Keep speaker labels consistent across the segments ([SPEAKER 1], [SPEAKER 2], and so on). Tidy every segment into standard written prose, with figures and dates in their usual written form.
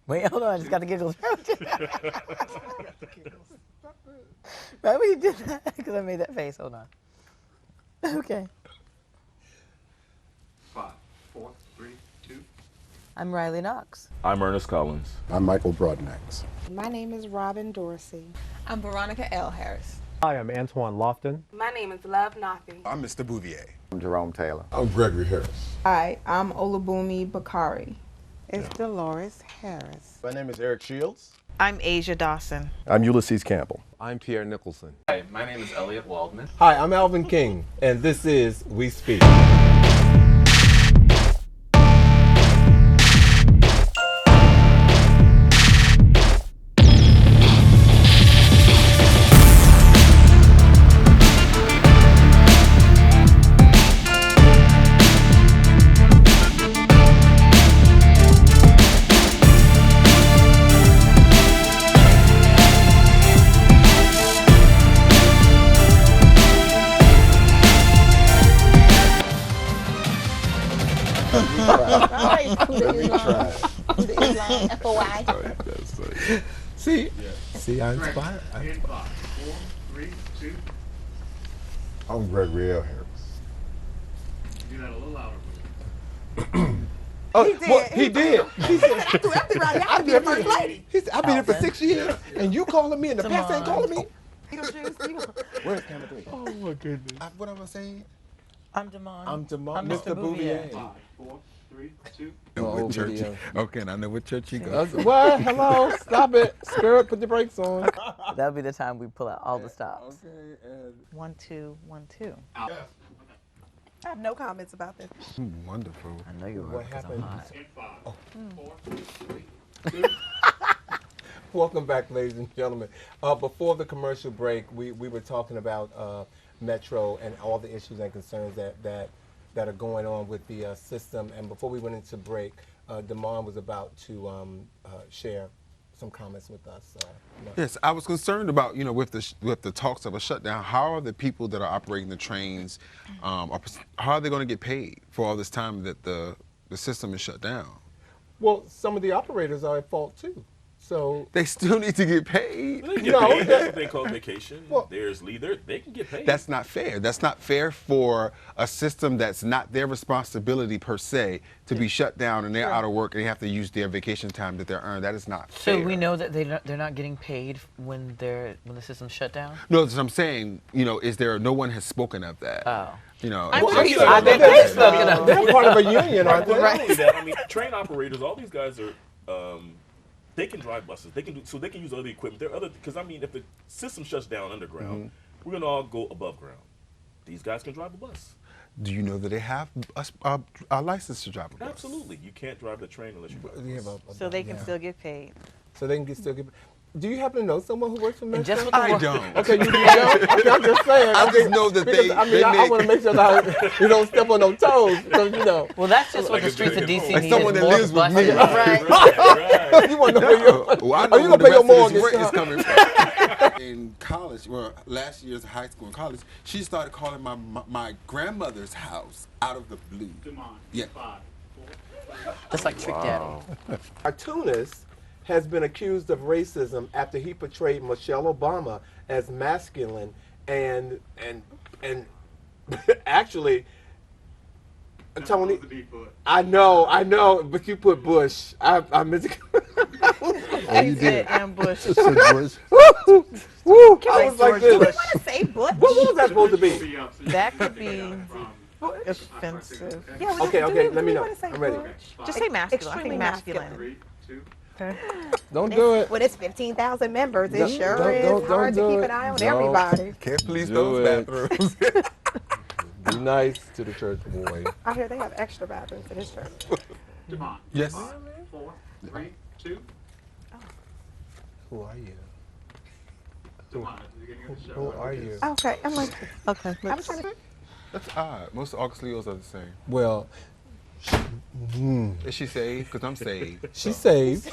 [SPEAKER 1] Wait, hold on. I just got the giggles. Why would you do that? Because I made that face. Hold on. Okay.
[SPEAKER 2] 5, 4, 3, 2.
[SPEAKER 1] I'm Riley Knox.
[SPEAKER 3] I'm Ernest Collins.
[SPEAKER 4] I'm Michael Broadnax.
[SPEAKER 5] My name is Robin Dorsey.
[SPEAKER 6] I'm Veronica L. Harris.
[SPEAKER 7] Hi, I'm Antoine Lofton.
[SPEAKER 8] My name is Love Nafi.
[SPEAKER 4] I'm Mr. Bouvier.
[SPEAKER 9] I'm Jerome Taylor.
[SPEAKER 4] I'm Gregory Harris.
[SPEAKER 5] Hi, I'm Olabumi Bakari.
[SPEAKER 10] It's Dolores Harris.
[SPEAKER 11] My name is Eric Shields.
[SPEAKER 6] I'm Asia Dawson.
[SPEAKER 4] I'm Ulysses Campbell.
[SPEAKER 11] I'm Pierre Nicholson.
[SPEAKER 2] Hi, my name is Elliot Waldman.
[SPEAKER 11] Hi, I'm Alvin King, and this is We Speak. See, I inspired.
[SPEAKER 2] 5, 4, 3, 2.
[SPEAKER 4] I'm Gregory L. Harris.
[SPEAKER 2] Do that a little louder.
[SPEAKER 11] Oh, he did. He said,
[SPEAKER 5] I do everything right. I have to be the first lady.
[SPEAKER 11] he said, I've been here for 6 years, and you calling me, and the pastor ain't calling me?
[SPEAKER 4] Where's camera 3?
[SPEAKER 11] Oh, my goodness.
[SPEAKER 4] What am I saying?
[SPEAKER 1] I'm Damon.
[SPEAKER 11] I'm Demar,
[SPEAKER 1] I'm
[SPEAKER 11] Mr. Bouvier.
[SPEAKER 2] 5, 4, 3, 2.
[SPEAKER 4] What church?
[SPEAKER 11] video.
[SPEAKER 4] Okay, and I know what church you go.
[SPEAKER 11] What? Hello? Stop it. Spirit, put the brakes on.
[SPEAKER 1] That'll be the time we pull out all the stops.
[SPEAKER 4] Okay, and
[SPEAKER 6] 1, 2, 1, 2.
[SPEAKER 5] I have no comments about this.
[SPEAKER 4] wonderful.
[SPEAKER 1] I know you're
[SPEAKER 11] What
[SPEAKER 1] right because I'm
[SPEAKER 11] happened?
[SPEAKER 1] hot.
[SPEAKER 2] In 5, 4, 3, 2.
[SPEAKER 11] Welcome back, ladies and gentlemen. Before the commercial break, we were talking about Metro and all the issues and concerns that are going on with the system. And before we went into break, Damon was about to share some comments with us.
[SPEAKER 12] Yes, I was concerned about, with the talks of a shutdown. How are the people that are operating the trains? How are they going to get paid for all this time that the system is shut down?
[SPEAKER 11] Well, some of the operators are at fault too. So
[SPEAKER 12] they still need to get paid.
[SPEAKER 3] They get paid. That's what they call vacation.
[SPEAKER 11] Well,
[SPEAKER 3] There's leave. They can get paid.
[SPEAKER 12] That's not fair. That's not fair for a system that's not their responsibility per se to be shut down and they're out of work and they have to use their vacation time that they're earned. That is not fair.
[SPEAKER 1] So we know that they're not getting paid when the system's shut down?
[SPEAKER 12] No, that's what I'm saying. Is there? No one has spoken of that.
[SPEAKER 1] Oh.
[SPEAKER 6] I'm
[SPEAKER 11] well,
[SPEAKER 6] sure
[SPEAKER 11] actually, they're part of a union, aren't they?
[SPEAKER 3] Not only that, train operators. All these guys are. They can drive buses. They can use other equipment. There are other because if the system shuts down underground, we're gonna all go above ground. These guys can drive a bus.
[SPEAKER 12] Do you know that they have a license to drive a bus?
[SPEAKER 3] Absolutely, you can't drive the train unless you drive.
[SPEAKER 6] So they can still get paid.
[SPEAKER 11] So they can still get. Do you happen to know someone who works for Metro?
[SPEAKER 1] Just with
[SPEAKER 12] I don't.
[SPEAKER 11] Okay, you don't? Okay, I'm just saying.
[SPEAKER 12] I just know that
[SPEAKER 11] because, I want to make sure that you don't step on no toes. Because,
[SPEAKER 1] Well, that's just what
[SPEAKER 3] Like
[SPEAKER 1] the
[SPEAKER 3] a
[SPEAKER 1] streets of
[SPEAKER 3] big-
[SPEAKER 1] D.C.
[SPEAKER 12] like
[SPEAKER 1] need
[SPEAKER 12] someone
[SPEAKER 1] is
[SPEAKER 12] that
[SPEAKER 1] more
[SPEAKER 12] lives with
[SPEAKER 1] buses.
[SPEAKER 12] me.
[SPEAKER 1] Right.
[SPEAKER 11] you want to know where your,
[SPEAKER 12] Well, I
[SPEAKER 11] are
[SPEAKER 12] know
[SPEAKER 11] you
[SPEAKER 12] where
[SPEAKER 11] going to pay your
[SPEAKER 12] the rest of
[SPEAKER 11] mortgage?
[SPEAKER 12] this rent is coming from. In college, last year's high school and college, she started calling my grandmother's house out of the blue. Yeah.
[SPEAKER 2] 5, 4.
[SPEAKER 1] Just like Trick Daddy.
[SPEAKER 11] Cartoonist has been accused of racism after he portrayed Michelle Obama as masculine and actually Tony, I know, but you put Bush. I meant to.
[SPEAKER 4] Oh, you did.
[SPEAKER 6] And Bush.
[SPEAKER 4] Just said Bush.
[SPEAKER 11] Woo! I was like this.
[SPEAKER 5] You want to say Bush?
[SPEAKER 11] What was that supposed to be?
[SPEAKER 6] That could be offensive.
[SPEAKER 5] Yeah,
[SPEAKER 11] Okay, let me know.
[SPEAKER 5] want to say
[SPEAKER 11] I'm ready.
[SPEAKER 5] Bush?
[SPEAKER 6] Just say masculine. I
[SPEAKER 5] Extremely
[SPEAKER 6] think masculine.
[SPEAKER 2] 3, 2.
[SPEAKER 11] Don't do it.
[SPEAKER 5] When it's 15,000 members, it sure
[SPEAKER 11] don't-
[SPEAKER 5] is
[SPEAKER 11] don't
[SPEAKER 5] hard to
[SPEAKER 11] do
[SPEAKER 5] keep
[SPEAKER 11] it.
[SPEAKER 5] an eye on
[SPEAKER 11] No.
[SPEAKER 5] everybody.
[SPEAKER 12] Can't police
[SPEAKER 11] Do
[SPEAKER 12] those
[SPEAKER 11] it.
[SPEAKER 12] bathrooms.
[SPEAKER 11] Be nice to the church boy.
[SPEAKER 5] I hear they have extra bathrooms in this church.
[SPEAKER 2] Devon.
[SPEAKER 12] Yes.
[SPEAKER 2] 5, 4, 3, 2.
[SPEAKER 11] Who are you?
[SPEAKER 2] Devon, at the beginning of the show.
[SPEAKER 11] Who are you?
[SPEAKER 5] Okay, I'm like,
[SPEAKER 6] Okay.
[SPEAKER 5] I was trying to.
[SPEAKER 12] That's odd. Most August Leos are the same.
[SPEAKER 11] Well,
[SPEAKER 12] Is she saved? Because I'm saved.
[SPEAKER 11] she's saved.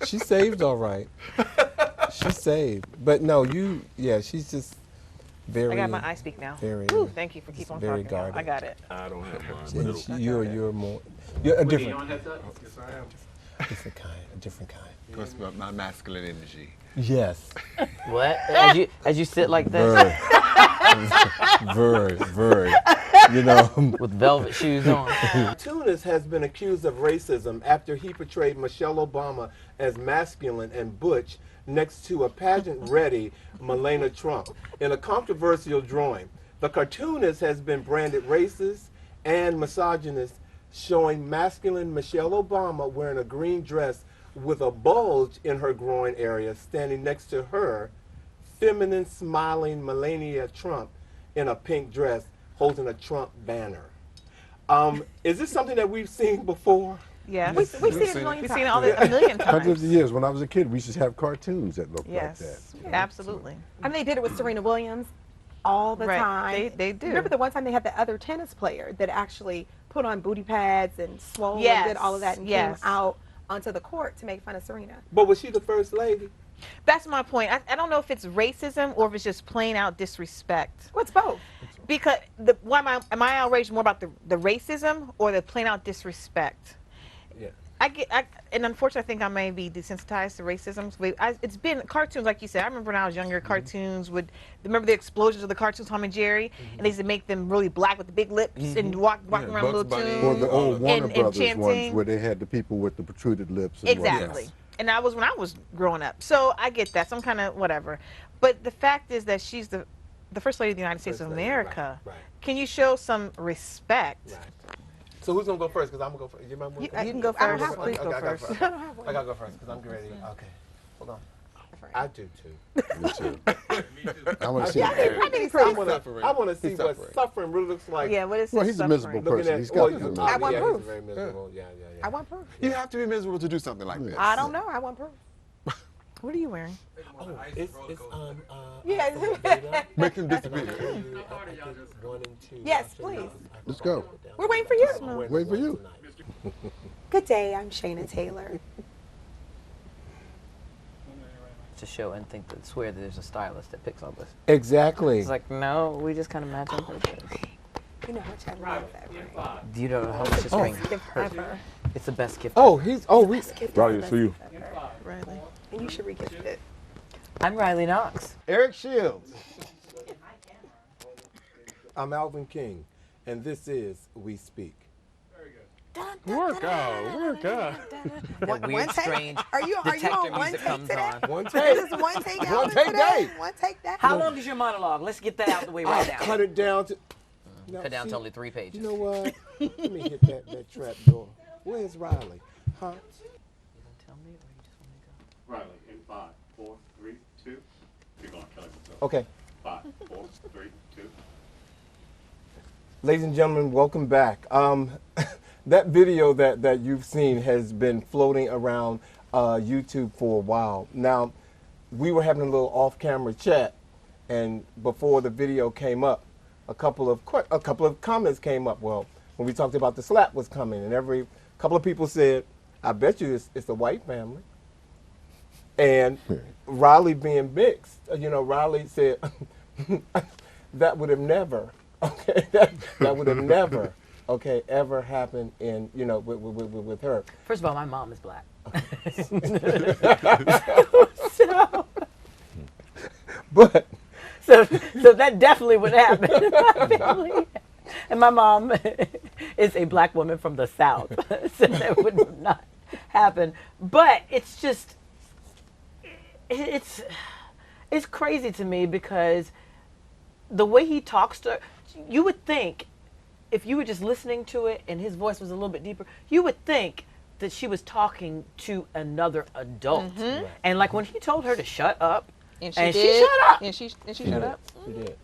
[SPEAKER 11] She's saved, all right. She's saved. But no, she's just very.
[SPEAKER 6] I got my I speak now.
[SPEAKER 11] Very.
[SPEAKER 6] Woo, thank you for keeping on
[SPEAKER 11] very
[SPEAKER 6] talking. Now. I
[SPEAKER 11] guarded.
[SPEAKER 6] got it.
[SPEAKER 3] I don't have mine.
[SPEAKER 11] And
[SPEAKER 3] But it'll-
[SPEAKER 11] you're more. You're a
[SPEAKER 2] Wait, you
[SPEAKER 11] different.
[SPEAKER 2] on headset? Yes, I am.
[SPEAKER 11] Different kind, a different kind.
[SPEAKER 12] Talks about my masculine energy.
[SPEAKER 11] Yes.
[SPEAKER 1] What? As you sit like this
[SPEAKER 11] Very. You know.
[SPEAKER 1] with velvet shoes on.
[SPEAKER 11] Tunis has been accused of racism after he portrayed Michelle Obama as masculine and butch next to a pageant-ready Melania Trump in a controversial drawing. The cartoonist has been branded racist and misogynist, showing masculine Michelle Obama wearing a green dress with a bulge in her groin area, standing next to her, feminine smiling Melania Trump in a pink dress holding a Trump banner. Is this something that we've seen before?
[SPEAKER 6] Yeah.
[SPEAKER 5] We've seen it a million
[SPEAKER 6] We've
[SPEAKER 5] times.
[SPEAKER 6] seen it all a million
[SPEAKER 7] Hundreds
[SPEAKER 6] times.
[SPEAKER 7] of years. When I was a kid, we used to have cartoons that looked
[SPEAKER 6] Yes,
[SPEAKER 7] like that.
[SPEAKER 6] absolutely.
[SPEAKER 5] I mean, they did it with Serena Williams all the
[SPEAKER 6] Right.
[SPEAKER 5] time.
[SPEAKER 6] They do.
[SPEAKER 5] Remember the one time they had the other tennis player that actually put on booty pads and swole
[SPEAKER 6] Yes,
[SPEAKER 5] and did all of that and
[SPEAKER 6] yes.
[SPEAKER 5] came out onto the court to make fun of Serena.
[SPEAKER 11] But was she the first lady?
[SPEAKER 6] That's my point. I don't know if it's racism or if it's just plain out disrespect.
[SPEAKER 5] What's both?
[SPEAKER 6] Because why am I outraged more about the racism or the plain out disrespect?
[SPEAKER 11] Yeah.
[SPEAKER 6] And unfortunately, I think I may be desensitized to racism. It's been cartoons, like you said. I remember when I was younger, cartoons remember the explosions of the cartoons, Tom and Jerry, and they used to make them really black with the big lips and walking around
[SPEAKER 12] Bugs
[SPEAKER 6] little
[SPEAKER 12] Bunny.
[SPEAKER 6] tunes.
[SPEAKER 7] Or the old Warner
[SPEAKER 6] and
[SPEAKER 7] Brothers
[SPEAKER 6] chanting.
[SPEAKER 7] ones where they had the people with the protruded lips. And
[SPEAKER 6] Exactly.
[SPEAKER 12] Yes.
[SPEAKER 6] And that was when I was growing up. So I get that. Some kind of whatever. But the fact is that she's the First Lady of the United States of
[SPEAKER 11] First lady,
[SPEAKER 6] America.
[SPEAKER 11] right.
[SPEAKER 6] Can you show some respect?
[SPEAKER 11] Right. So who's gonna go first? Because I'm gonna go first. You remember?
[SPEAKER 6] You can go
[SPEAKER 5] I don't
[SPEAKER 6] first.
[SPEAKER 5] have one.
[SPEAKER 6] Please go
[SPEAKER 11] I gotta
[SPEAKER 6] first.
[SPEAKER 11] I gotta go first because I'm getting ready. Okay. Hold on. I do too.
[SPEAKER 7] Me too.
[SPEAKER 2] Me too.
[SPEAKER 7] I want to see
[SPEAKER 5] Yeah,
[SPEAKER 7] it.
[SPEAKER 5] I think
[SPEAKER 11] I want to see
[SPEAKER 12] He's
[SPEAKER 11] what
[SPEAKER 12] suffering.
[SPEAKER 11] suffering really looks like.
[SPEAKER 6] Yeah, what is
[SPEAKER 7] Well,
[SPEAKER 6] this
[SPEAKER 7] he's a miserable
[SPEAKER 6] suffering?
[SPEAKER 11] Looking
[SPEAKER 7] person.
[SPEAKER 11] at,
[SPEAKER 7] He's
[SPEAKER 11] well,
[SPEAKER 7] got to be
[SPEAKER 5] I want
[SPEAKER 11] yeah,
[SPEAKER 5] proof.
[SPEAKER 11] he's very miserable. Yeah.
[SPEAKER 5] I want proof.
[SPEAKER 12] You have to be miserable to do something like that.
[SPEAKER 5] I don't know. I want proof.
[SPEAKER 6] What are you wearing?
[SPEAKER 11] Oh, it's
[SPEAKER 5] Yeah.
[SPEAKER 12] Make him disappear.
[SPEAKER 2] How hard are y'all just-
[SPEAKER 11] 1 and 2.
[SPEAKER 5] Yes, please.
[SPEAKER 7] Let's go.
[SPEAKER 5] We're waiting for you.
[SPEAKER 7] Wait for you.
[SPEAKER 5] Good day. I'm Shayna Taylor.
[SPEAKER 1] To show and swear that there's a stylist that picks all this.
[SPEAKER 11] Exactly.
[SPEAKER 1] It's like, no, we just kind of match on purpose.
[SPEAKER 5] You know how much I love that ring.
[SPEAKER 1] Do you know how much this ring
[SPEAKER 5] Gift
[SPEAKER 1] hurts?
[SPEAKER 5] ever.
[SPEAKER 1] It's the best gift.
[SPEAKER 11] We.
[SPEAKER 5] Gift
[SPEAKER 7] Riley,
[SPEAKER 5] ever.
[SPEAKER 7] it's for you.
[SPEAKER 6] Riley.
[SPEAKER 5] And you should re-gift it.
[SPEAKER 1] I'm Riley Knox.
[SPEAKER 7] Eric Shields.
[SPEAKER 11] I'm Alvin King, and this is We Speak.
[SPEAKER 7] Work out.
[SPEAKER 1] That weird, strange
[SPEAKER 5] Are you
[SPEAKER 1] detector
[SPEAKER 5] on one
[SPEAKER 1] music
[SPEAKER 5] take
[SPEAKER 1] comes
[SPEAKER 5] today?
[SPEAKER 1] on.
[SPEAKER 11] One
[SPEAKER 5] This
[SPEAKER 11] take.
[SPEAKER 5] is one take
[SPEAKER 11] One
[SPEAKER 5] out
[SPEAKER 11] take
[SPEAKER 5] today?
[SPEAKER 11] day.
[SPEAKER 5] One take that?
[SPEAKER 1] How long is your monologue? Let's get that out of the way right now.
[SPEAKER 11] Cut it down to. No,
[SPEAKER 1] Cut down
[SPEAKER 11] see,
[SPEAKER 1] to only 3 pages.
[SPEAKER 11] You know what? Let me hit that trap door. Where's Riley? Huh?
[SPEAKER 1] Tell me, or you just want to go?
[SPEAKER 2] Riley, in 5, 4, 3, 2. Keep on killing yourself.
[SPEAKER 11] Okay.
[SPEAKER 2] 5, 4, 3, 2.
[SPEAKER 11] Ladies and gentlemen, welcome back. That video that you've seen has been floating around YouTube for a while. Now, we were having a little off-camera chat, and before the video came up, a couple of comments came up. Well, when we talked about the slap was coming, and every couple of people said, "I bet you it's a white family." And Riley being mixed, Riley said, "That would have never." Okay, that would have never, ever happened in, with her.
[SPEAKER 1] First of all, my mom is black.
[SPEAKER 11] But
[SPEAKER 1] So that definitely would happen in my family. And my mom is a black woman from the South, so that would not happen. But it's just, it's crazy to me because the way he talks to her, you would think, if you were just listening to it and his voice was a little bit deeper, you would think that she was talking to another adult. And like when he told her to shut up,
[SPEAKER 6] And
[SPEAKER 1] And she
[SPEAKER 6] did.
[SPEAKER 1] shut up.
[SPEAKER 6] And she shut up.
[SPEAKER 11] she did.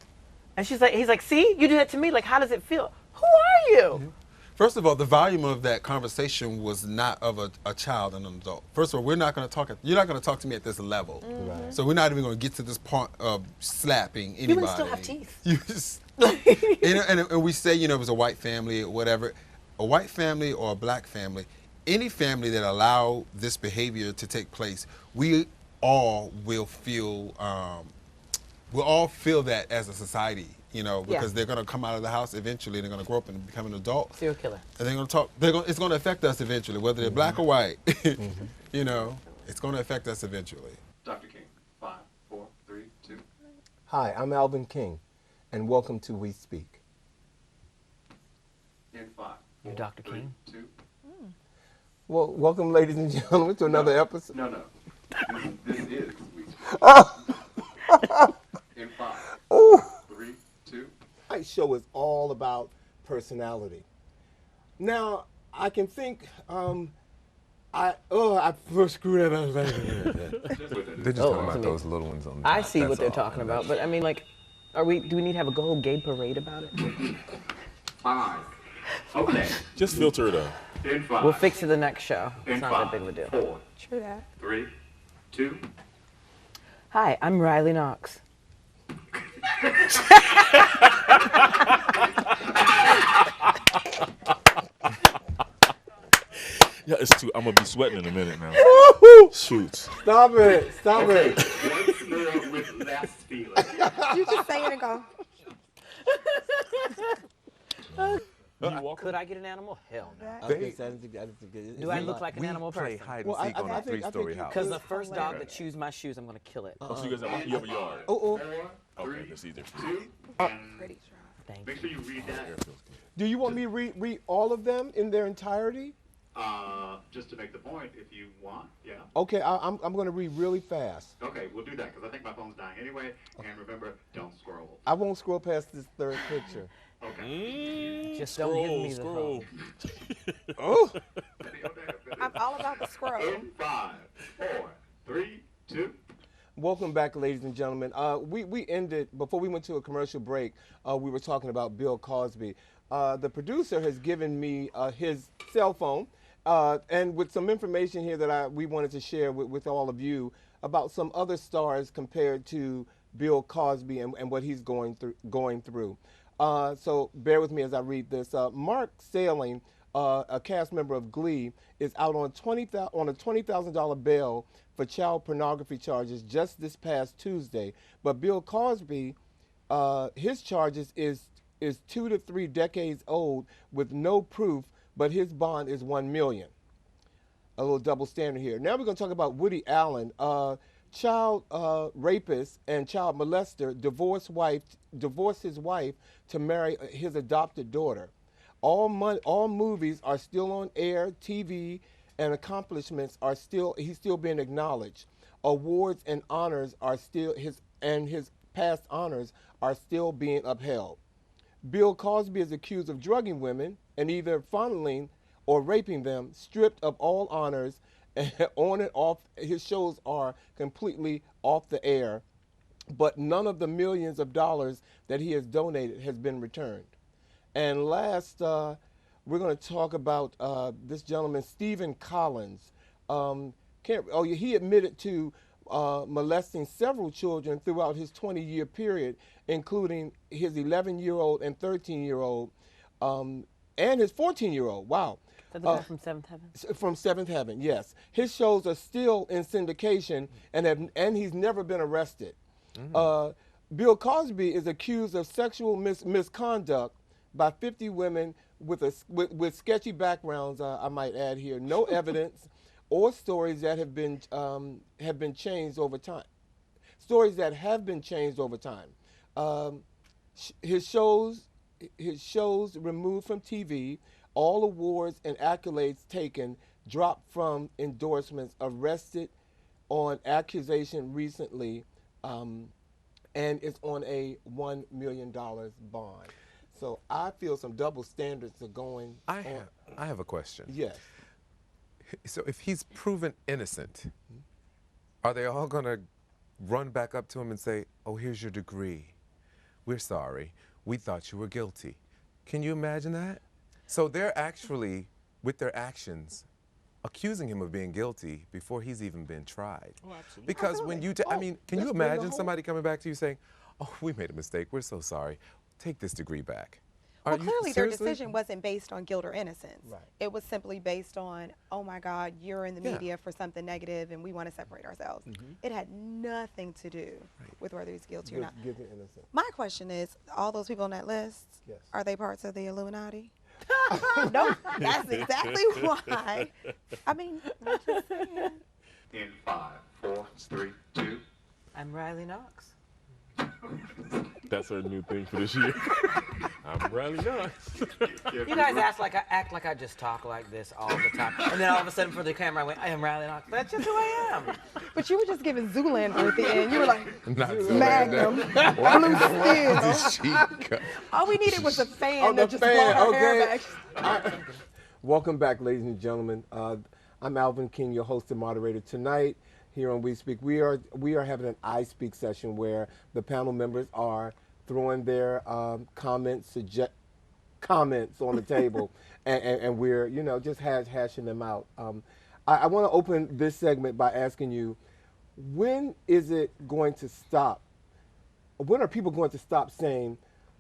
[SPEAKER 1] and he's like, see, you did that to me. Like, how does it feel? Who are you?
[SPEAKER 12] First of all, the volume of that conversation was not of a child and an adult. First of all, we're not going to talk. You're not going to talk to me at this level.
[SPEAKER 11] Right.
[SPEAKER 12] So we're not even going to get to this point of slapping anybody.
[SPEAKER 1] You would still have teeth.
[SPEAKER 12] You just, and we say, it was a white family or whatever. A white family or a black family, any family that allow this behavior to take place, we all will feel that as a society. You know, because they're going to come out of the house eventually. They're going to grow up and become an adult.
[SPEAKER 1] Serial killer.
[SPEAKER 12] And they're going to talk. It's going to affect us eventually, whether they're black or white. You know, it's going to affect us eventually.
[SPEAKER 2] Dr. King, 5, 4, 3, 2.
[SPEAKER 11] Hi, I'm Alvin King, and welcome to We Speak.
[SPEAKER 2] In 5, 4,
[SPEAKER 1] Dr.
[SPEAKER 2] 3,
[SPEAKER 1] King?
[SPEAKER 2] 2.
[SPEAKER 11] Well, welcome, ladies and gentlemen, to another episode.
[SPEAKER 2] No. This is We Speak. In 5, 3, 2.
[SPEAKER 11] Tonight's show is all about personality. Now, I can think, I first screwed that up.
[SPEAKER 4] They're just talking about those little ones on the
[SPEAKER 1] I
[SPEAKER 4] top.
[SPEAKER 1] see what
[SPEAKER 4] That's
[SPEAKER 1] they're
[SPEAKER 4] all.
[SPEAKER 1] talking about, but I mean, like, do we need to have a whole gay parade about it?
[SPEAKER 2] 5. Okay.
[SPEAKER 3] Just filter it out.
[SPEAKER 2] In 5.
[SPEAKER 1] We'll fix it the next show. It's
[SPEAKER 2] In
[SPEAKER 1] not
[SPEAKER 2] 5,
[SPEAKER 1] that big of a deal.
[SPEAKER 2] 4,
[SPEAKER 5] True that.
[SPEAKER 2] 3, 2.
[SPEAKER 1] Hi, I'm Riley Knox.
[SPEAKER 3] Yeah, it's too. I'm gonna be sweating in a minute now. Shoot.
[SPEAKER 11] Stop it. Stop it.
[SPEAKER 2] Once more with less feeling.
[SPEAKER 5] You just say it and go.
[SPEAKER 1] Could I get an animal? Hell no.
[SPEAKER 10] Do
[SPEAKER 1] Do I look like an animal
[SPEAKER 4] Play
[SPEAKER 1] person?
[SPEAKER 4] hide and
[SPEAKER 11] Well,
[SPEAKER 4] seek on
[SPEAKER 11] I
[SPEAKER 4] a
[SPEAKER 11] think
[SPEAKER 4] three-story
[SPEAKER 11] you
[SPEAKER 4] house.
[SPEAKER 1] Because the first dog that chews my shoes, I'm going to kill it.
[SPEAKER 3] Oh, so you guys have a yard.
[SPEAKER 11] Oh.
[SPEAKER 2] 4,
[SPEAKER 3] Okay,
[SPEAKER 2] 3,
[SPEAKER 3] that's easier.
[SPEAKER 2] 2.
[SPEAKER 5] Pretty strong.
[SPEAKER 1] Thank
[SPEAKER 2] Make
[SPEAKER 1] you.
[SPEAKER 2] sure you read that.
[SPEAKER 11] Do you want me to read all of them in their entirety?
[SPEAKER 2] Just to make the point, if you want, yeah.
[SPEAKER 11] Okay, I'm going to read really fast.
[SPEAKER 2] Okay, we'll do that because I think my phone's dying anyway. And remember, don't scroll.
[SPEAKER 11] I won't scroll past this third picture.
[SPEAKER 2] Okay.
[SPEAKER 1] Just don't give me the
[SPEAKER 3] Scroll.
[SPEAKER 1] phone.
[SPEAKER 11] Oh,
[SPEAKER 5] I'm all about the scroll.
[SPEAKER 2] In 5, 4, 3, 2.
[SPEAKER 11] welcome back, ladies and gentlemen. We ended, before we went to a commercial break, we were talking about Bill Cosby. The producer has given me his cell phone and with some information here that we wanted to share with all of you about some other stars compared to Bill Cosby and what he's going through. So bear with me as I read this. Mark Salling, a cast member of Glee, is out on a $20,000 bail for child pornography charges just this past Tuesday. But Bill Cosby, his charges is 2 to 3 decades old with no proof, but his bond is $1 million. A little double standard here. Now we're going to talk about Woody Allen. Child rapist and child molester divorced his wife to marry his adopted daughter. All movies are still on air, TV, and accomplishments he's still being acknowledged. Awards and honors are still his past honors are still being upheld. Bill Cosby is accused of drugging women and either fondling or raping them, stripped of all honors, and on and off. His shows are completely off the air, but none of the millions of dollars that he has donated has been returned. And last, we're going to talk about this gentleman, Stephen Collins. He admitted to molesting several children throughout his 20-year period, including his 11-year-old and 13-year-old, and his 14-year-old. Wow.
[SPEAKER 1] Is that the guy from Seventh Heaven?
[SPEAKER 11] From Seventh Heaven, yes. His shows are still in syndication, and he's never been arrested. Bill Cosby is accused of sexual misconduct by 50 women with sketchy backgrounds, I might add here. No evidence or stories that have been changed over time. Stories that have been changed over time. His shows removed from TV. All awards and accolades taken, dropped from endorsements, arrested on accusation recently, and is on a $1 million bond. So I feel some double standards are going on.
[SPEAKER 4] I have a question.
[SPEAKER 11] Yes.
[SPEAKER 4] So if he's proven innocent, are they all going to run back up to him and say, oh, here's your degree. We're sorry. We thought you were guilty. Can you imagine that? So they're actually, with their actions, accusing him of being guilty before he's even been tried.
[SPEAKER 3] Oh, absolutely.
[SPEAKER 4] Because when you, I mean, can you
[SPEAKER 11] let's bring the
[SPEAKER 4] imagine
[SPEAKER 11] whole-
[SPEAKER 4] somebody coming back to you saying, oh, we made a mistake. We're so sorry. Take this degree back.
[SPEAKER 5] Well,
[SPEAKER 4] you-
[SPEAKER 5] clearly their
[SPEAKER 4] seriously?
[SPEAKER 5] decision wasn't based on guilt or innocence.
[SPEAKER 11] Right.
[SPEAKER 5] It was simply based on, oh my God, you're in the
[SPEAKER 4] Yeah.
[SPEAKER 5] media for something negative and we want to separate ourselves. It had nothing to do with whether he's guilty or not.
[SPEAKER 11] Guilty or innocent.
[SPEAKER 5] My question is, all those people on that list,
[SPEAKER 11] Yes.
[SPEAKER 5] are they parts of the Illuminati? No, that's exactly why. I mean, I'm just saying.
[SPEAKER 2] In 5, 4, 3, 2.
[SPEAKER 1] I'm Riley Knox.
[SPEAKER 3] That's our new thing for this year. I'm Riley Knox.
[SPEAKER 1] You guys act like I just talk like this all the time, and then all of a sudden for the camera I went, I am Riley Knox. That's just who I am.
[SPEAKER 5] But you were just giving Zoolander at the end. You were like,
[SPEAKER 4] Not
[SPEAKER 5] Magnum,
[SPEAKER 4] Why
[SPEAKER 5] Blue
[SPEAKER 4] did
[SPEAKER 5] Steel.
[SPEAKER 4] she go?
[SPEAKER 5] All we needed was a fan
[SPEAKER 11] Oh, the
[SPEAKER 5] that just
[SPEAKER 11] fan,
[SPEAKER 5] brought her hair
[SPEAKER 11] okay.
[SPEAKER 5] back.
[SPEAKER 11] Welcome back, ladies and gentlemen. I'm Alvin King, your host and moderator tonight here on We Speak. We are having an I Speak session where the panel members are throwing their comments on the table, and we're just hashing them out. I want to open this segment by asking you, when is it going to stop? When are people going to stop saying,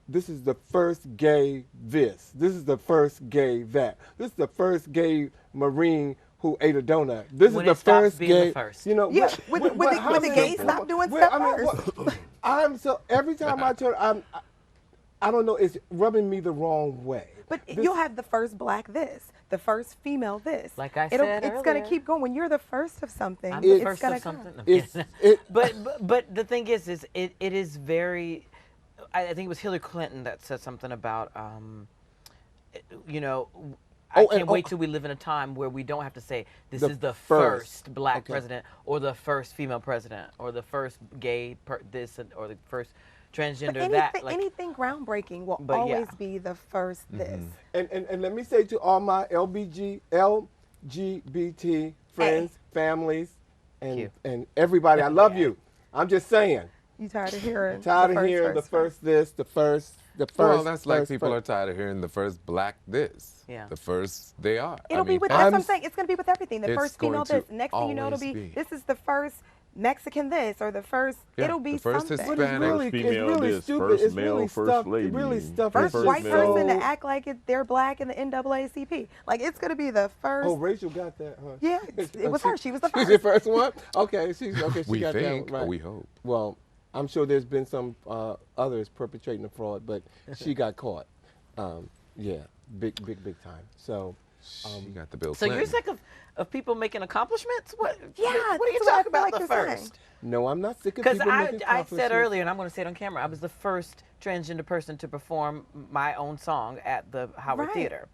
[SPEAKER 11] this is the first gay this, this is the first gay that, this is the first gay Marine who ate a donut, this
[SPEAKER 1] When
[SPEAKER 11] is
[SPEAKER 1] it
[SPEAKER 11] the
[SPEAKER 1] stops
[SPEAKER 11] first
[SPEAKER 1] being
[SPEAKER 11] gay,
[SPEAKER 1] the first.
[SPEAKER 5] Yeah, when the gays stop doing stuff first.
[SPEAKER 11] I'm so, every time I turn, I don't know, it's rubbing me the wrong way.
[SPEAKER 5] But you'll have the first black this, the first female this.
[SPEAKER 1] Like I said
[SPEAKER 5] it's going to
[SPEAKER 1] earlier.
[SPEAKER 5] keep going. When you're the first of something,
[SPEAKER 1] I'm the
[SPEAKER 5] it's
[SPEAKER 1] first
[SPEAKER 5] going
[SPEAKER 1] of
[SPEAKER 5] to come.
[SPEAKER 1] something. I'm
[SPEAKER 11] It's,
[SPEAKER 1] kidding. But the thing is it is very. I think it was Hillary Clinton that said something about, I can't wait till we live in a time where we don't have to say this
[SPEAKER 11] The
[SPEAKER 1] is the
[SPEAKER 11] first.
[SPEAKER 1] first black
[SPEAKER 11] Okay.
[SPEAKER 1] president or the first female president or the first gay this or the first transgender
[SPEAKER 5] But
[SPEAKER 1] that.
[SPEAKER 5] anything groundbreaking will
[SPEAKER 1] But yeah.
[SPEAKER 5] always be the first this.
[SPEAKER 11] and let me say to all my LGBT friends, families,
[SPEAKER 1] Cute.
[SPEAKER 11] and everybody, I love you. I'm just saying.
[SPEAKER 5] You tired of hearing?
[SPEAKER 11] Tired of hearing the first this, the first.
[SPEAKER 4] Well, that's like people
[SPEAKER 11] first.
[SPEAKER 4] are tired of hearing the first black this.
[SPEAKER 1] Yeah.
[SPEAKER 4] The first they are.
[SPEAKER 5] It'll be with,
[SPEAKER 11] I'm
[SPEAKER 5] that's what I'm saying. It's going to be with everything. The
[SPEAKER 4] It's
[SPEAKER 5] first female
[SPEAKER 4] going
[SPEAKER 5] this.
[SPEAKER 4] to
[SPEAKER 5] Next thing you know, it'll
[SPEAKER 4] always
[SPEAKER 5] be,
[SPEAKER 4] be.
[SPEAKER 5] this is the first Mexican this or the first,
[SPEAKER 4] Yeah,
[SPEAKER 5] it'll be
[SPEAKER 4] the first
[SPEAKER 5] something.
[SPEAKER 11] But it's
[SPEAKER 4] Hispanic.
[SPEAKER 11] really,
[SPEAKER 3] First female
[SPEAKER 11] it's really
[SPEAKER 3] this,
[SPEAKER 11] stupid.
[SPEAKER 3] first
[SPEAKER 11] It's
[SPEAKER 3] male,
[SPEAKER 11] really
[SPEAKER 3] first
[SPEAKER 11] stuff.
[SPEAKER 3] lady.
[SPEAKER 11] Really stuff.
[SPEAKER 5] First
[SPEAKER 11] It's just
[SPEAKER 5] white person to
[SPEAKER 11] so-
[SPEAKER 5] act like they're black in the NAACP. Like, it's going to be the first.
[SPEAKER 11] Oh, Rachel got that, huh?
[SPEAKER 5] Yeah, it was her. She was the
[SPEAKER 11] She's
[SPEAKER 5] first.
[SPEAKER 11] the first one? Okay, she
[SPEAKER 4] We
[SPEAKER 11] got
[SPEAKER 4] think,
[SPEAKER 11] that right.
[SPEAKER 4] or we hope.
[SPEAKER 11] Well, I'm sure there's been some others perpetrating the fraud, but she got caught. Yeah, big time. So,
[SPEAKER 4] She got the Bill
[SPEAKER 1] So
[SPEAKER 4] Clinton.
[SPEAKER 1] you're sick of people making accomplishments? What?
[SPEAKER 5] Yeah,
[SPEAKER 1] What are you
[SPEAKER 5] that's what I
[SPEAKER 1] talking
[SPEAKER 5] feel
[SPEAKER 1] about
[SPEAKER 5] like
[SPEAKER 1] the
[SPEAKER 5] you're
[SPEAKER 1] first?
[SPEAKER 5] saying.
[SPEAKER 11] no, I'm not sick of
[SPEAKER 1] Because
[SPEAKER 11] people making
[SPEAKER 1] I said
[SPEAKER 11] accomplishments.
[SPEAKER 1] earlier, and I'm going to say it on camera, I was the first transgender person to perform my own song at the Howard
[SPEAKER 5] Right.
[SPEAKER 1] Theater.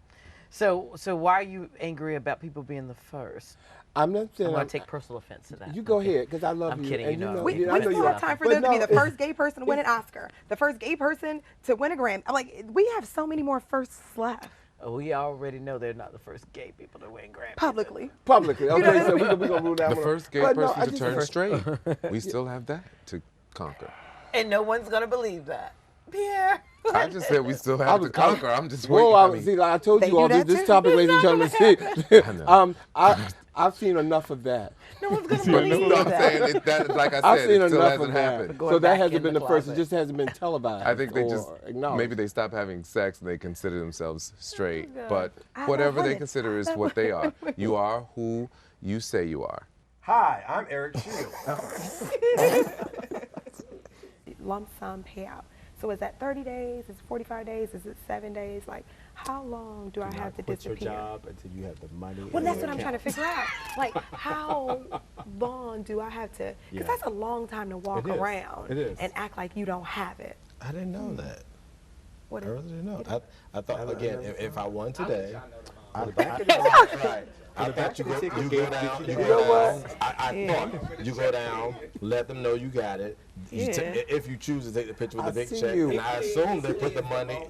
[SPEAKER 1] So why are you angry about people being the first?
[SPEAKER 11] I'm not saying
[SPEAKER 1] I'm going
[SPEAKER 11] I'm-
[SPEAKER 1] to take personal offense to that.
[SPEAKER 11] You go ahead, because I love
[SPEAKER 1] I'm
[SPEAKER 11] you.
[SPEAKER 1] kidding,
[SPEAKER 11] and
[SPEAKER 1] you know.
[SPEAKER 5] We
[SPEAKER 11] I know
[SPEAKER 5] still
[SPEAKER 11] you
[SPEAKER 5] have
[SPEAKER 11] are.
[SPEAKER 5] time for
[SPEAKER 11] But
[SPEAKER 5] them to be
[SPEAKER 11] no,
[SPEAKER 5] the first gay person to win an Oscar, the first gay person to win a Grammy. I'm like, we have so many more firsts left
[SPEAKER 1] We already know they're not the first gay people to win Grammys.
[SPEAKER 5] publicly.
[SPEAKER 11] Publicly, okay, so we're going to rule that
[SPEAKER 4] the
[SPEAKER 11] one.
[SPEAKER 4] first gay
[SPEAKER 11] But no,
[SPEAKER 4] person
[SPEAKER 11] I
[SPEAKER 4] to
[SPEAKER 11] just-
[SPEAKER 4] turn straight. We still have that to conquer.
[SPEAKER 1] And no one's going to believe that. Pierre.
[SPEAKER 4] I just said we still have to conquer. I'm just waiting.
[SPEAKER 11] Whoa,
[SPEAKER 4] I mean,
[SPEAKER 11] see, like I told
[SPEAKER 5] They
[SPEAKER 11] you all
[SPEAKER 5] do that
[SPEAKER 11] this
[SPEAKER 5] too?
[SPEAKER 11] topic, ladies and gentlemen.
[SPEAKER 4] know.
[SPEAKER 11] I've seen enough of that.
[SPEAKER 1] No one's going to
[SPEAKER 4] but
[SPEAKER 1] believe
[SPEAKER 4] no, I'm
[SPEAKER 1] that.
[SPEAKER 4] saying that, like I
[SPEAKER 11] I've
[SPEAKER 4] said,
[SPEAKER 11] seen
[SPEAKER 4] it still
[SPEAKER 11] enough
[SPEAKER 4] hasn't
[SPEAKER 11] of that.
[SPEAKER 4] happened.
[SPEAKER 1] Going
[SPEAKER 11] So that
[SPEAKER 1] back
[SPEAKER 11] hasn't
[SPEAKER 1] in
[SPEAKER 11] been
[SPEAKER 1] the
[SPEAKER 11] the first. It
[SPEAKER 1] closet.
[SPEAKER 11] just hasn't been televised.
[SPEAKER 4] I think they
[SPEAKER 11] or
[SPEAKER 4] just
[SPEAKER 11] acknowledged.
[SPEAKER 4] maybe they stop having sex and they consider themselves straight. But
[SPEAKER 5] I
[SPEAKER 4] whatever
[SPEAKER 5] love
[SPEAKER 4] they
[SPEAKER 5] it.
[SPEAKER 4] consider is what they are. You are who you say you are.
[SPEAKER 8] Hi, I'm Eric Shields.
[SPEAKER 5] Lump sum payout. So is that 30 days? Is it 45 days? Is it 7 days? Like, how long do I have to
[SPEAKER 10] quit your
[SPEAKER 5] disappear?
[SPEAKER 10] job until you have the money.
[SPEAKER 5] Well,
[SPEAKER 10] in
[SPEAKER 5] that's
[SPEAKER 10] your
[SPEAKER 5] what I'm trying to
[SPEAKER 10] account.
[SPEAKER 5] figure out. Like, how long do I have to? Because
[SPEAKER 10] Yeah.
[SPEAKER 5] that's a long time to walk
[SPEAKER 10] It is.
[SPEAKER 5] around
[SPEAKER 10] It is.
[SPEAKER 5] and act like you don't have it.
[SPEAKER 10] I didn't know that.
[SPEAKER 5] What
[SPEAKER 10] I
[SPEAKER 5] is
[SPEAKER 10] really didn't know. I thought
[SPEAKER 11] I
[SPEAKER 10] again,
[SPEAKER 11] never
[SPEAKER 10] if I won today,
[SPEAKER 8] On the back of the right.
[SPEAKER 10] I thought you go down. You
[SPEAKER 11] You
[SPEAKER 10] go
[SPEAKER 11] know
[SPEAKER 10] down.
[SPEAKER 11] what?
[SPEAKER 10] I thought you go down, let them know you got it. You
[SPEAKER 5] Yeah.
[SPEAKER 10] if you choose to take the picture with
[SPEAKER 11] I
[SPEAKER 10] the big
[SPEAKER 11] see
[SPEAKER 10] check,
[SPEAKER 11] you.
[SPEAKER 10] and I assume they put the money.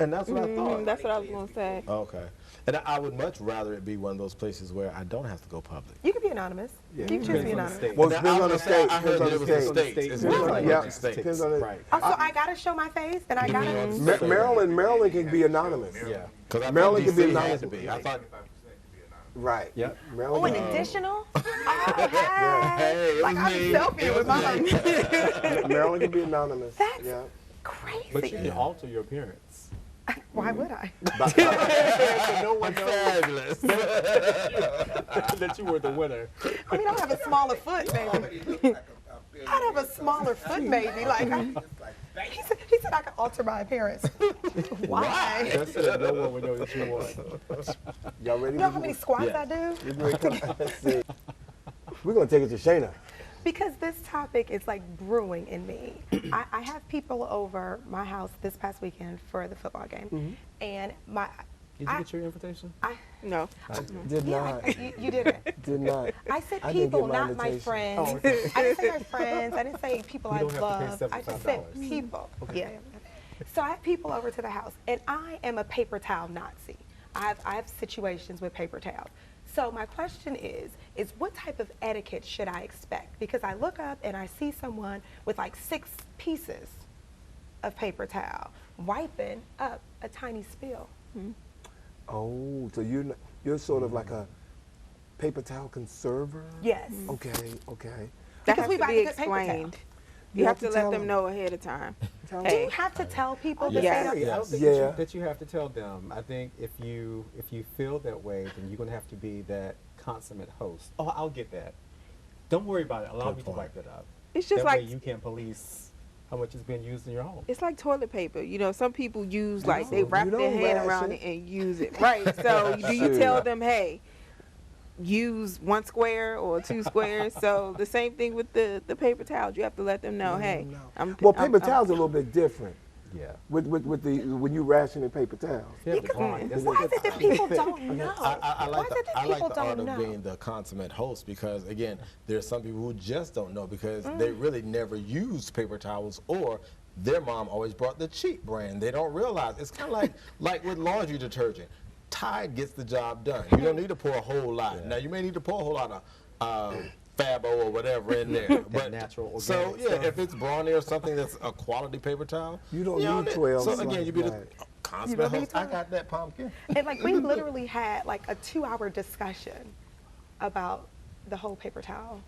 [SPEAKER 8] And that's what I thought.
[SPEAKER 5] That's what I was going to say.
[SPEAKER 10] Okay. And I would much rather it be one of those places where I don't have to go public.
[SPEAKER 5] You can be anonymous. You can choose to be anonymous.
[SPEAKER 11] Well, it
[SPEAKER 10] Now,
[SPEAKER 11] depends
[SPEAKER 10] I
[SPEAKER 11] on the
[SPEAKER 10] was
[SPEAKER 11] state.
[SPEAKER 10] I heard
[SPEAKER 11] Depends on
[SPEAKER 10] that it
[SPEAKER 11] the
[SPEAKER 10] was the
[SPEAKER 11] state.
[SPEAKER 10] states. It's
[SPEAKER 11] Depends on-
[SPEAKER 10] different
[SPEAKER 11] yeah,
[SPEAKER 10] with the states.
[SPEAKER 11] depends on the-
[SPEAKER 10] Right.
[SPEAKER 5] Also, I got to show my face and I got to.
[SPEAKER 11] Maryland can be anonymous.
[SPEAKER 10] Yeah. Because I
[SPEAKER 11] Maryland
[SPEAKER 10] thought
[SPEAKER 11] can be
[SPEAKER 10] DC had
[SPEAKER 11] anonymous.
[SPEAKER 10] to be. I thought.
[SPEAKER 11] Right.
[SPEAKER 10] Yep.
[SPEAKER 11] Maryland.
[SPEAKER 5] Oh, an
[SPEAKER 11] can be-
[SPEAKER 5] additional? Oh,
[SPEAKER 10] Hey,
[SPEAKER 5] hey.
[SPEAKER 10] it
[SPEAKER 5] Like,
[SPEAKER 10] was
[SPEAKER 5] I'm
[SPEAKER 10] me.
[SPEAKER 5] selfie
[SPEAKER 10] It
[SPEAKER 5] with
[SPEAKER 10] was
[SPEAKER 5] mine.
[SPEAKER 11] Maryland can be anonymous.
[SPEAKER 5] That's-
[SPEAKER 11] Yeah.
[SPEAKER 5] crazy.
[SPEAKER 8] But you can alter your appearance.
[SPEAKER 5] Why would I?
[SPEAKER 8] No one knows that you were the winner.
[SPEAKER 5] I mean, I have a smaller foot, maybe. I'd have a smaller foot, maybe. Like, he said I could alter my appearance. Why?
[SPEAKER 8] That's it. No one would know that you won. Y'all ready?
[SPEAKER 5] You know how many squats I do?
[SPEAKER 8] Let's see. We're going to take it to Shayna.
[SPEAKER 5] Because this topic is like brewing in me. I have people over my house this past weekend for the football game. And my...
[SPEAKER 8] Did you get your invitation?
[SPEAKER 6] No.
[SPEAKER 8] Did not.
[SPEAKER 5] You didn't.
[SPEAKER 8] Did not.
[SPEAKER 5] I said
[SPEAKER 8] I didn't
[SPEAKER 5] people,
[SPEAKER 8] get my
[SPEAKER 5] not my
[SPEAKER 8] invitation.
[SPEAKER 5] friends.
[SPEAKER 8] Oh, okay.
[SPEAKER 5] I didn't say my friends. I didn't say people
[SPEAKER 8] You
[SPEAKER 5] I
[SPEAKER 8] don't have to
[SPEAKER 5] love.
[SPEAKER 8] pay
[SPEAKER 5] I just said
[SPEAKER 8] $75.
[SPEAKER 5] people.
[SPEAKER 8] Okay.
[SPEAKER 5] Yeah. So I have people over to the house, and I am a paper towel Nazi. I have situations with paper towels. So my question is what type of etiquette should I expect? Because I look up and I see someone with like 6 pieces of paper towel wiping up a tiny spill.
[SPEAKER 8] Oh, so you're sort of like a paper towel conserver?
[SPEAKER 5] Yes.
[SPEAKER 8] Okay.
[SPEAKER 6] That
[SPEAKER 5] Because
[SPEAKER 6] has
[SPEAKER 5] we
[SPEAKER 6] to
[SPEAKER 5] buy
[SPEAKER 6] be
[SPEAKER 5] the good paper towels.
[SPEAKER 6] explained. You have to let
[SPEAKER 8] tell
[SPEAKER 6] them know ahead of time.
[SPEAKER 8] Tell
[SPEAKER 5] Do
[SPEAKER 6] Hey.
[SPEAKER 5] you have to tell people that
[SPEAKER 6] Yes.
[SPEAKER 5] they don't?
[SPEAKER 9] I don't think
[SPEAKER 8] Yeah.
[SPEAKER 9] that you have to tell them. I think if you feel that way, then you're going to have to be that consummate host. Oh, I'll get that. Don't worry about it. Allow
[SPEAKER 8] Good
[SPEAKER 9] me
[SPEAKER 8] point.
[SPEAKER 9] to wipe it up.
[SPEAKER 6] It's just
[SPEAKER 9] That
[SPEAKER 6] like
[SPEAKER 9] way you can police how much is being used in your home.
[SPEAKER 6] it's like toilet paper. You know, some people use like they
[SPEAKER 8] You
[SPEAKER 6] wrap their
[SPEAKER 8] don't
[SPEAKER 6] hand
[SPEAKER 8] ration
[SPEAKER 6] around
[SPEAKER 8] it.
[SPEAKER 6] it and use it. Right. So do you
[SPEAKER 8] Sure.
[SPEAKER 6] tell them, hey, use 1 square or 2 squares? So the same thing with the paper towels. You have to let them know, hey,
[SPEAKER 8] Well, paper towels are a little bit different.
[SPEAKER 9] Yeah.
[SPEAKER 8] With the when you rationing paper towels.
[SPEAKER 9] You have to grind. That's
[SPEAKER 5] Why is it that people don't know?
[SPEAKER 10] I
[SPEAKER 5] Why
[SPEAKER 10] like
[SPEAKER 5] is it that
[SPEAKER 10] I like
[SPEAKER 5] people
[SPEAKER 10] the art
[SPEAKER 5] don't
[SPEAKER 10] of
[SPEAKER 5] know?
[SPEAKER 10] being the consummate host because again, there's some people who just don't know because they really never used paper towels or their mom always brought the cheap brand. They don't realize it's kind of like with laundry detergent. Tide gets the job done. You don't need to pour a whole lot. Now you may need to pour a whole lot of Fabo or whatever in there. But
[SPEAKER 9] natural
[SPEAKER 10] so
[SPEAKER 9] organic
[SPEAKER 10] yeah,
[SPEAKER 9] stuff.
[SPEAKER 10] if it's Brawny or something that's a quality paper towel,
[SPEAKER 8] You don't
[SPEAKER 10] know,
[SPEAKER 8] need 12
[SPEAKER 10] So again, you be the
[SPEAKER 8] slices.
[SPEAKER 10] consummate host. I got that pumpkin.
[SPEAKER 5] And like we literally had like a 2-hour discussion about the whole paper towel.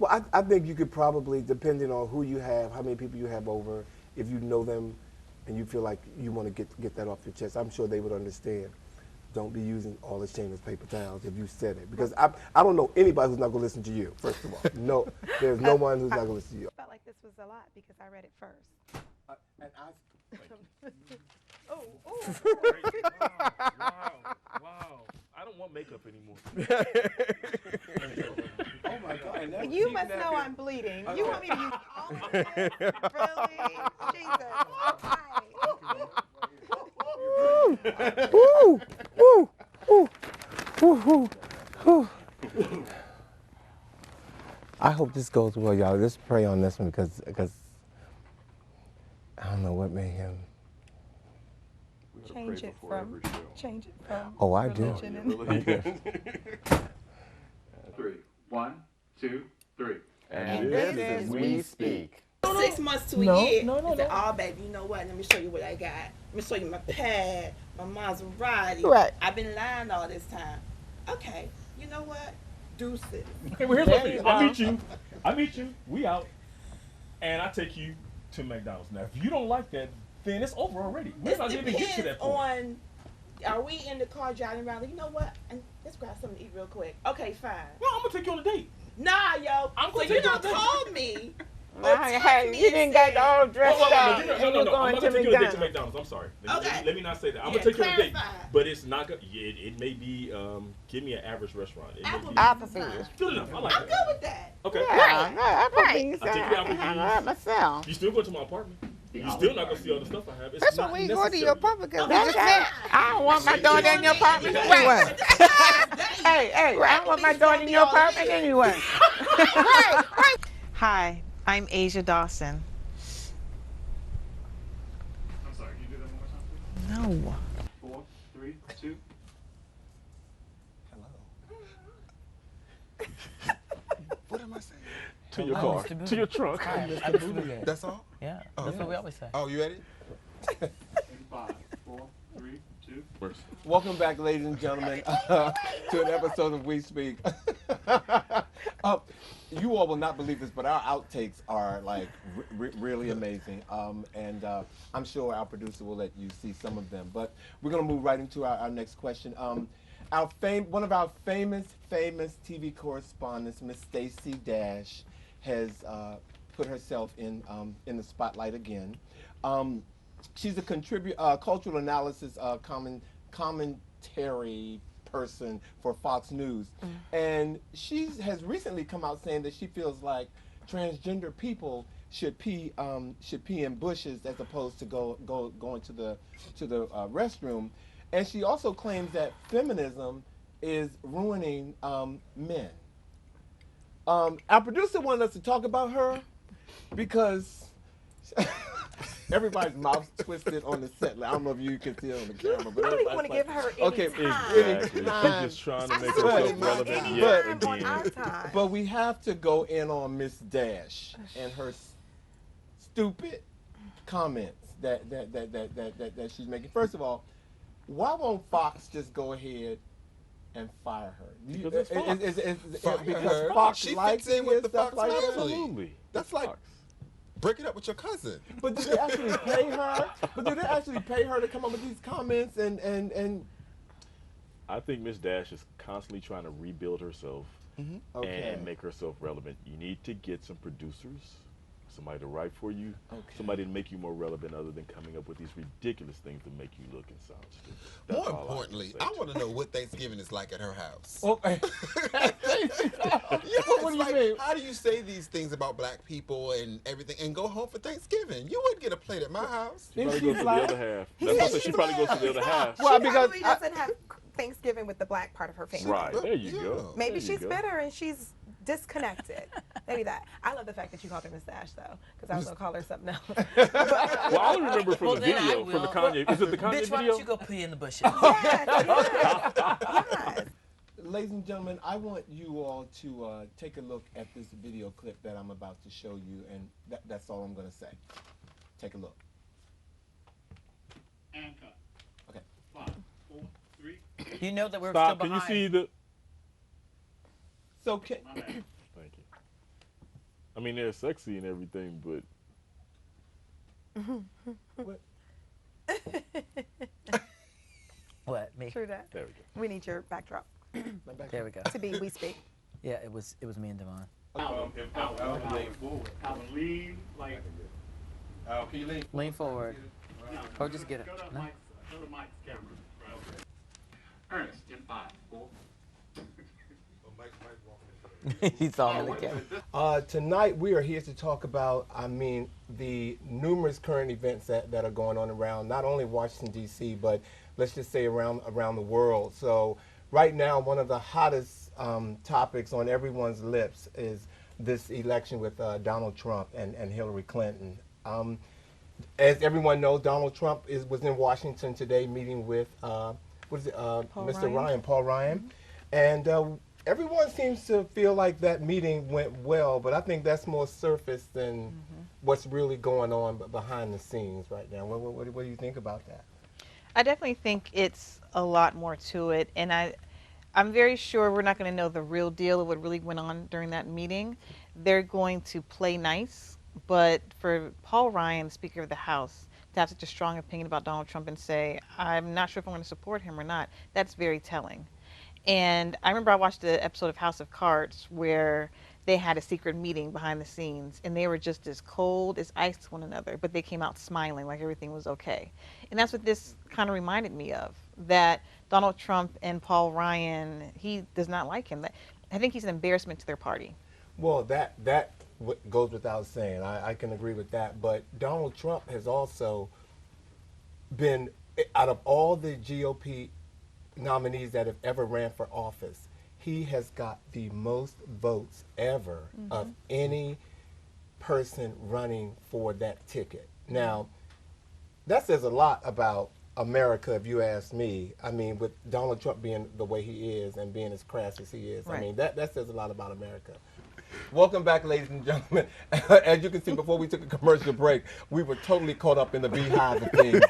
[SPEAKER 8] Well, I think you could probably, depending on who you have, how many people you have over, if you know them and you feel like you want to get that off your chest, I'm sure they would understand. Don't be using all the Shayna's paper towels if you said it. Because I don't know anybody who's not going to listen to you, first of all. No, there's no one who's not going to listen to you.
[SPEAKER 5] I felt like this was a lot because I read it first.
[SPEAKER 8] And I,
[SPEAKER 3] Wow. I don't want makeup anymore.
[SPEAKER 8] oh my God. and that was
[SPEAKER 5] You
[SPEAKER 8] keeping
[SPEAKER 5] must
[SPEAKER 8] that
[SPEAKER 5] know
[SPEAKER 8] bit-
[SPEAKER 5] I'm bleeding. You want me to use all of this? Really? Jesus.
[SPEAKER 8] I hope this goes well, y'all. Let's pray on this one because I don't know what made him.
[SPEAKER 5] Change it from.
[SPEAKER 8] Oh, I do.
[SPEAKER 5] religion and-
[SPEAKER 8] Okay.
[SPEAKER 2] 3. 1, 2, 3.
[SPEAKER 8] And this is We Speak.
[SPEAKER 13] 6 months to a year. I said, oh, baby, you know what? Let me show you what I got. Let me show you my pad, my Maserati.
[SPEAKER 6] Right.
[SPEAKER 13] I've been lying all this time. Okay, you know what? Deuces.
[SPEAKER 3] Okay, well, here's what I meet you. We out, and I take you to McDonald's. Now, if you don't like that, then it's over already. We're not even get to that point.
[SPEAKER 13] on, are we in the car driving around? You know what? Let's grab something to eat real quick. Okay, fine.
[SPEAKER 3] No, I'm gonna take you on a date.
[SPEAKER 13] Nah, yo.
[SPEAKER 3] I'm
[SPEAKER 13] So
[SPEAKER 3] gonna
[SPEAKER 13] you
[SPEAKER 3] take you
[SPEAKER 13] don't
[SPEAKER 3] on a date.
[SPEAKER 13] call me.
[SPEAKER 6] Hey, you didn't get all dressed up.
[SPEAKER 3] No.
[SPEAKER 6] and
[SPEAKER 3] I'm
[SPEAKER 6] you're
[SPEAKER 3] not
[SPEAKER 6] going
[SPEAKER 3] gonna
[SPEAKER 6] to
[SPEAKER 3] take you on a date to
[SPEAKER 6] McDonald's.
[SPEAKER 3] McDonald's. I'm sorry.
[SPEAKER 13] Okay.
[SPEAKER 3] Let me not say that. I'm
[SPEAKER 13] Yeah,
[SPEAKER 3] gonna take you on a date,
[SPEAKER 13] clarify.
[SPEAKER 3] but it's not gonna. It may be. Give me an average restaurant. It may be
[SPEAKER 6] Applebee's.
[SPEAKER 3] good enough. I like
[SPEAKER 13] I'm
[SPEAKER 3] that.
[SPEAKER 13] good with that.
[SPEAKER 3] Okay.
[SPEAKER 6] Yeah, Applebee's.
[SPEAKER 3] I take you to Applebee's.
[SPEAKER 6] I myself.
[SPEAKER 3] You still go to my apartment. You still not gonna see all the stuff I have. It's
[SPEAKER 6] That's
[SPEAKER 3] not
[SPEAKER 6] when we go to
[SPEAKER 3] necessary.
[SPEAKER 6] your apartment because we
[SPEAKER 13] Okay.
[SPEAKER 6] just said, I don't want my daughter in your apartment anyway. Hey, I don't want my daughter in your apartment anyway. Right.
[SPEAKER 14] Hi, I'm Asia Dawson.
[SPEAKER 2] I'm sorry, can you do that one more time, please?
[SPEAKER 14] No.
[SPEAKER 2] 4, 3, 2.
[SPEAKER 10] What am I saying?
[SPEAKER 3] To your car. To your trunk.
[SPEAKER 10] That's all?
[SPEAKER 1] Yeah,
[SPEAKER 10] Oh,
[SPEAKER 1] that's
[SPEAKER 10] yeah.
[SPEAKER 1] what we always say.
[SPEAKER 10] Oh, you ready?
[SPEAKER 2] In 5, 4, 3, 2.
[SPEAKER 11] Welcome back, ladies and gentlemen, to an episode of We Speak. you all will not believe this, but our outtakes are like really amazing. And I'm sure our producer will let you see some of them. But we're gonna move right into our next question. One of our famous TV correspondents, Miss Stacey Dash, has put herself in the spotlight again. She's a cultural analysis commentary person for Fox News, and she has recently come out saying that she feels like transgender people should pee in bushes as opposed to going to the restroom, and she also claims that feminism is ruining men. Our producer wanted us to talk about her because everybody's mouth twisted on the set. I don't know if you can see it on the camera, but
[SPEAKER 5] I don't even want to give her any time.
[SPEAKER 3] Exactly. She's just trying to make herself relevant yet again.
[SPEAKER 11] But we have to go in on Miss Dash and her stupid comments that she's making. First of all, why won't Fox just go ahead and fire her?
[SPEAKER 3] Because it's Fox.
[SPEAKER 11] Because Fox
[SPEAKER 10] she
[SPEAKER 11] likes
[SPEAKER 10] fits in with the Fox
[SPEAKER 11] like
[SPEAKER 10] family.
[SPEAKER 3] Absolutely.
[SPEAKER 10] That's like breaking up with your cousin.
[SPEAKER 11] But do they actually pay her? But do they actually pay her to come up with these comments and?
[SPEAKER 3] I think Miss Dash is constantly trying to rebuild herself and make herself relevant. You need to get some producers, somebody to write for you, somebody to make you more relevant other than coming up with these ridiculous things to make you look and sound stupid. That's
[SPEAKER 10] More importantly, I want to know what Thanksgiving is like at her house.
[SPEAKER 11] Okay.
[SPEAKER 10] What do you mean? How do you say these things about black people and everything and go home for Thanksgiving? You wouldn't get a plate at my house.
[SPEAKER 3] She probably goes to the other half. That's what I said. She probably goes to the other half.
[SPEAKER 5] Well, she probably doesn't have Thanksgiving with the black part of her family.
[SPEAKER 3] Right, there you go.
[SPEAKER 5] Maybe she's bitter and she's disconnected. Maybe that. I love the fact that you called her Miss Dash, though, because I was going to call her something else.
[SPEAKER 3] Well, I only remember from the video, from the Kanye. Is it the Kanye
[SPEAKER 1] Bitch,
[SPEAKER 3] video?
[SPEAKER 1] why don't you go pee in the bushes?
[SPEAKER 5] Yes.
[SPEAKER 11] Ladies and gentlemen, I want you all to take a look at this video clip that I'm about to show you, and that's all I'm going to say. Take a look.
[SPEAKER 2] And cut.
[SPEAKER 11] Okay.
[SPEAKER 2] 5, 4, 3.
[SPEAKER 1] You know that we're
[SPEAKER 3] Stop.
[SPEAKER 1] still
[SPEAKER 3] Can you
[SPEAKER 1] behind.
[SPEAKER 3] see the?
[SPEAKER 11] So
[SPEAKER 3] Thank you. I mean, they're sexy and everything, but
[SPEAKER 11] what?
[SPEAKER 1] What, me?
[SPEAKER 5] True that.
[SPEAKER 3] There we go.
[SPEAKER 5] We need your backdrop.
[SPEAKER 1] There we go.
[SPEAKER 5] To be We Speak.
[SPEAKER 1] Yeah, it was me and Devon.
[SPEAKER 2] Alvin, lean like.
[SPEAKER 11] Can you lean?
[SPEAKER 1] Lean forward. Or just get it.
[SPEAKER 2] Go to
[SPEAKER 1] No?
[SPEAKER 2] Mike's camera. Right. Okay. Ernest, in 5, 4.
[SPEAKER 1] He saw me in the camera.
[SPEAKER 11] Tonight we are here to talk about, the numerous current events that are going on around not only Washington D.C. but let's just say around the world. So right now, one of the hottest topics on everyone's lips is this election with Donald Trump and Hillary Clinton. As everyone knows, Donald Trump was in Washington today meeting with Paul Ryan, and everyone seems to feel like that meeting went well, but I think that's more surface than what's really going on behind the scenes right now. What do you think about that?
[SPEAKER 6] I definitely think it's a lot more to it, and I'm very sure we're not going to know the real deal of what really went on during that meeting. They're going to play nice, but for Paul Ryan, Speaker of the House, to have such a strong opinion about Donald Trump and say, I'm not sure if I'm going to support him or not, that's very telling. And I remember I watched the episode of House of Cards where they had a secret meeting behind the scenes, and they were just as cold as ice to one another, but they came out smiling like everything was okay. And that's what this kind of reminded me of, that Donald Trump and Paul Ryan, he does not like him. I think he's an embarrassment to their party.
[SPEAKER 11] Well, that goes without saying. I can agree with that. But Donald Trump has also been, out of all the GOP nominees that have ever ran for office, he has got the most votes ever of any person running for that ticket. Now, that says a lot about America, if you ask me. I mean, with Donald Trump being the way he is and being as crass as he is,
[SPEAKER 6] right.
[SPEAKER 11] I mean, that says a lot about America. Welcome back, ladies and gentlemen. As you can see, before we took a commercial break, we were totally caught up in the beehive of things.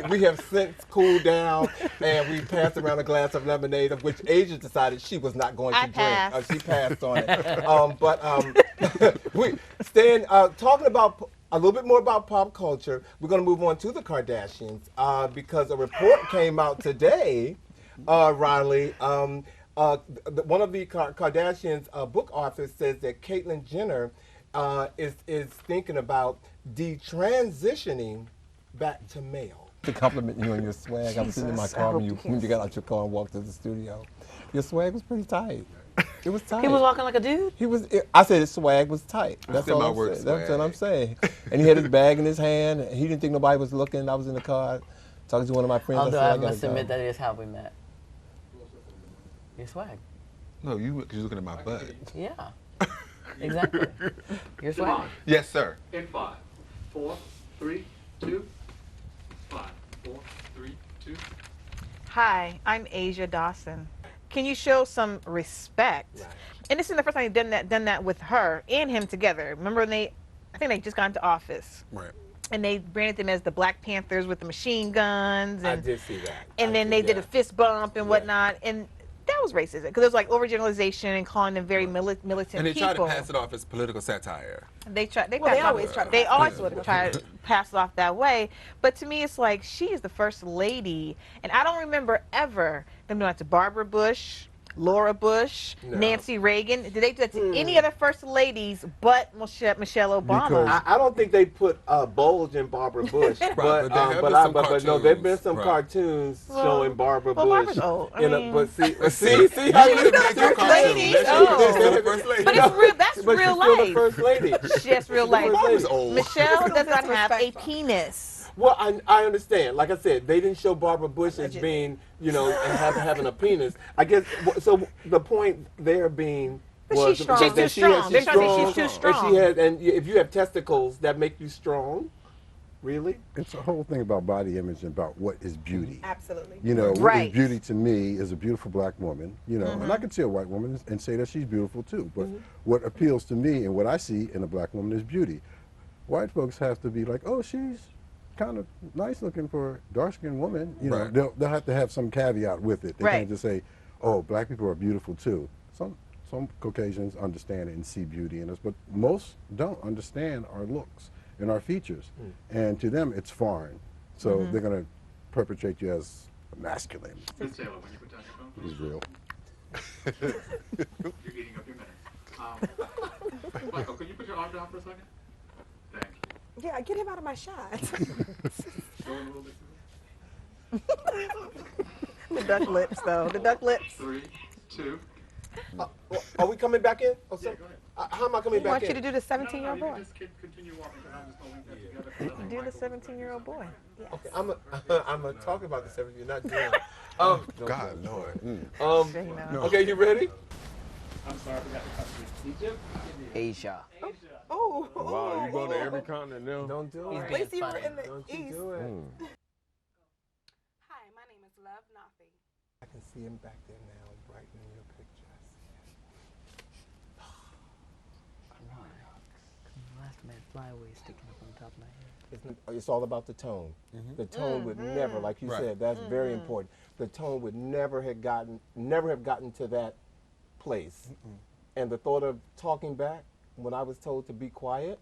[SPEAKER 11] We have since cooled down, and we passed around a glass of lemonade, of which Asia decided she was not going to drink. She passed on it. We staying talking about a little bit more about pop culture. We're going to move on to the Kardashians because a report came out today, Riley. One of the Kardashians' book authors says that Caitlyn Jenner is thinking about detransitioning back to male. To compliment you on your swag, I'm sitting in my car when you got out your car and walked to the studio. Your swag was pretty tight. It was tight.
[SPEAKER 1] He was walking like a dude?
[SPEAKER 11] I said his swag was tight. That's all I'm saying. That's what I'm saying. And he had his bag in his hand. He didn't think nobody was looking. I was in the car talking to one of my friends.
[SPEAKER 1] Although I must admit that is how we met. Your swag.
[SPEAKER 12] No, because you're looking at my butt.
[SPEAKER 1] Yeah. Exactly. Your swag.
[SPEAKER 12] Yes, sir.
[SPEAKER 2] In 5, 4, 3, 2. 5, 4, 3, 2.
[SPEAKER 6] Hi, I'm Asia Dawson. Can you show some respect? Right. And this isn't the first time you've done that with her and him together. Remember when I think they just got into office.
[SPEAKER 12] Right.
[SPEAKER 6] And they branded them as the Black Panthers with the machine guns. And,
[SPEAKER 11] I did see that.
[SPEAKER 6] And then they did a fist bump and whatnot. And that was racism because it was like overgeneralization and calling them very militant people.
[SPEAKER 4] And they tried to pass it off as political satire.
[SPEAKER 6] They always try to pass it off that way. But to me, it's like she is the first lady, and I don't remember ever them doing that to Barbara Bush, Laura Bush, Nancy Reagan. Did they do that to any other first ladies but Michelle Obama?
[SPEAKER 8] I don't think they put a bulge in Barbara Bush, but no, there've been some cartoons showing Barbara Bush.
[SPEAKER 6] Barbara's old.
[SPEAKER 8] See how you
[SPEAKER 6] lady. But it's real. That's real life.
[SPEAKER 8] She's still the first lady.
[SPEAKER 6] Yes, real life. Michelle does not have a penis.
[SPEAKER 8] Well, I understand. Like I said, they didn't show Barbara Bush as being, and having a penis. I guess, so the point there being was
[SPEAKER 6] she's strong. She's too strong. They're trying to say she's too strong.
[SPEAKER 8] And if you have testicles, that make you strong? Really?
[SPEAKER 7] It's a whole thing about body image and about what is beauty.
[SPEAKER 5] Absolutely.
[SPEAKER 7] What is beauty to me is a beautiful black woman, and I can see a white woman and say that she's beautiful too. But what appeals to me and what I see in a black woman is beauty. White folks have to be like, oh, she's kind of nice looking for a dark-skinned woman. They'll have to have some caveat with it. They can't just say, oh, black people are beautiful too. Some Caucasians understand it and see beauty in us, but most don't understand our looks and our features. And to them, it's foreign. So they're going to perpetrate you as masculine.
[SPEAKER 2] Ms. Taylor, when you put down your phone,
[SPEAKER 7] It's real.
[SPEAKER 2] you're eating up your minutes. Michael, can you put your arm down for a second? Thank you.
[SPEAKER 5] Yeah, get him out of my shot.
[SPEAKER 2] Go in a little bit.
[SPEAKER 6] The duck lips, though. The duck lips.
[SPEAKER 2] 3, 2.
[SPEAKER 8] Are we coming back in? How am I coming back in?
[SPEAKER 6] I want you to do the 17-year-old boy.
[SPEAKER 2] Just continue walking because I'm just going to link that together.
[SPEAKER 6] Do the 17-year-old boy. Yes.
[SPEAKER 8] Okay, I'm gonna talk about the 17. You're not doing.
[SPEAKER 12] God, Lord.
[SPEAKER 8] Okay, you ready?
[SPEAKER 2] I'm sorry, I forgot to cut you. Egypt?
[SPEAKER 1] Asia.
[SPEAKER 5] Oh.
[SPEAKER 7] Wow, you going to every continent now?
[SPEAKER 8] Don't do it.
[SPEAKER 5] At least you were in the East.
[SPEAKER 8] Do it.
[SPEAKER 5] Hi, my name is Love Nafi.
[SPEAKER 8] I can see him back there now, brightening your picture.
[SPEAKER 1] Last man flyaway sticking up on top of my head.
[SPEAKER 8] It's all about the tone. The tone would never, like you said, that's very important. The tone would never have gotten to that place. And the thought of talking back when I was told to be quiet,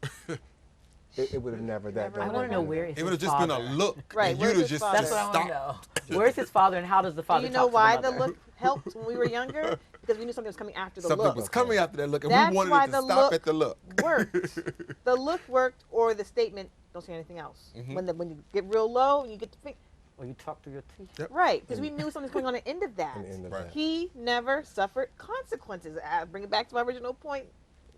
[SPEAKER 8] it would have never that.
[SPEAKER 1] I want to know where is
[SPEAKER 4] It would have
[SPEAKER 1] his
[SPEAKER 4] just been
[SPEAKER 1] father?
[SPEAKER 4] a look.
[SPEAKER 6] Right,
[SPEAKER 4] And you'd have just
[SPEAKER 1] That's what I want to know. Where's his father and how does the father
[SPEAKER 6] Do you know
[SPEAKER 1] talk
[SPEAKER 6] why
[SPEAKER 1] to
[SPEAKER 6] the
[SPEAKER 1] mother?
[SPEAKER 6] look helped when we were younger? Because we knew something was coming after the
[SPEAKER 4] Something
[SPEAKER 6] look.
[SPEAKER 4] was coming after that look, and
[SPEAKER 6] That's
[SPEAKER 4] we wanted
[SPEAKER 6] why
[SPEAKER 4] it to
[SPEAKER 6] the
[SPEAKER 4] stop
[SPEAKER 6] look
[SPEAKER 4] at the look.
[SPEAKER 6] worked. The look worked, or the statement, don't say anything else. When you get real low, and you get to
[SPEAKER 1] Or you talk through your teeth.
[SPEAKER 4] Yep.
[SPEAKER 6] right, because we knew something's going on at the end of that.
[SPEAKER 4] Right.
[SPEAKER 6] He never suffered consequences. I bring it back to my original point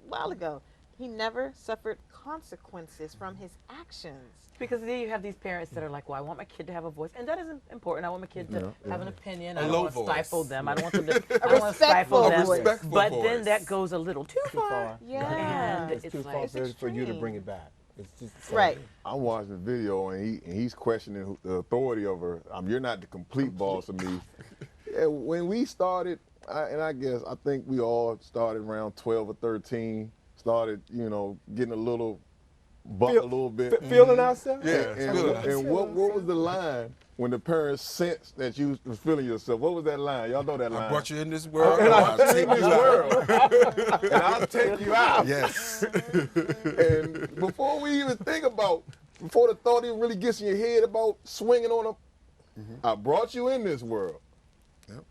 [SPEAKER 6] a while ago. He never suffered consequences from his actions.
[SPEAKER 1] Because then you have these parents that are like, well, I want my kid to have a voice. And that isn't important. I want my kid to have an opinion. I don't want to stifle them. I don't want them to, I don't want to stifle them. But then that goes a little too far.
[SPEAKER 6] Yeah.
[SPEAKER 1] And
[SPEAKER 8] It's too far for you to bring it back. It's just
[SPEAKER 6] right.
[SPEAKER 15] I'm watching the video and he's questioning the authority over. You're not the complete boss of me. when we started, I guess I think we all started around 12 or 13. Started, getting a little buck a little bit.
[SPEAKER 8] Feeling ourselves?
[SPEAKER 15] Yeah. And what was the line when the parents sensed that you was feeling yourself? What was that line? Y'all know that line.
[SPEAKER 12] I brought you in this world,
[SPEAKER 15] and
[SPEAKER 12] I'll take you out.
[SPEAKER 15] And I'll take you out.
[SPEAKER 12] Yes.
[SPEAKER 15] And before we even think about, before the thought even really gets in your head about swinging on them, I brought you in this world.
[SPEAKER 12] Yep.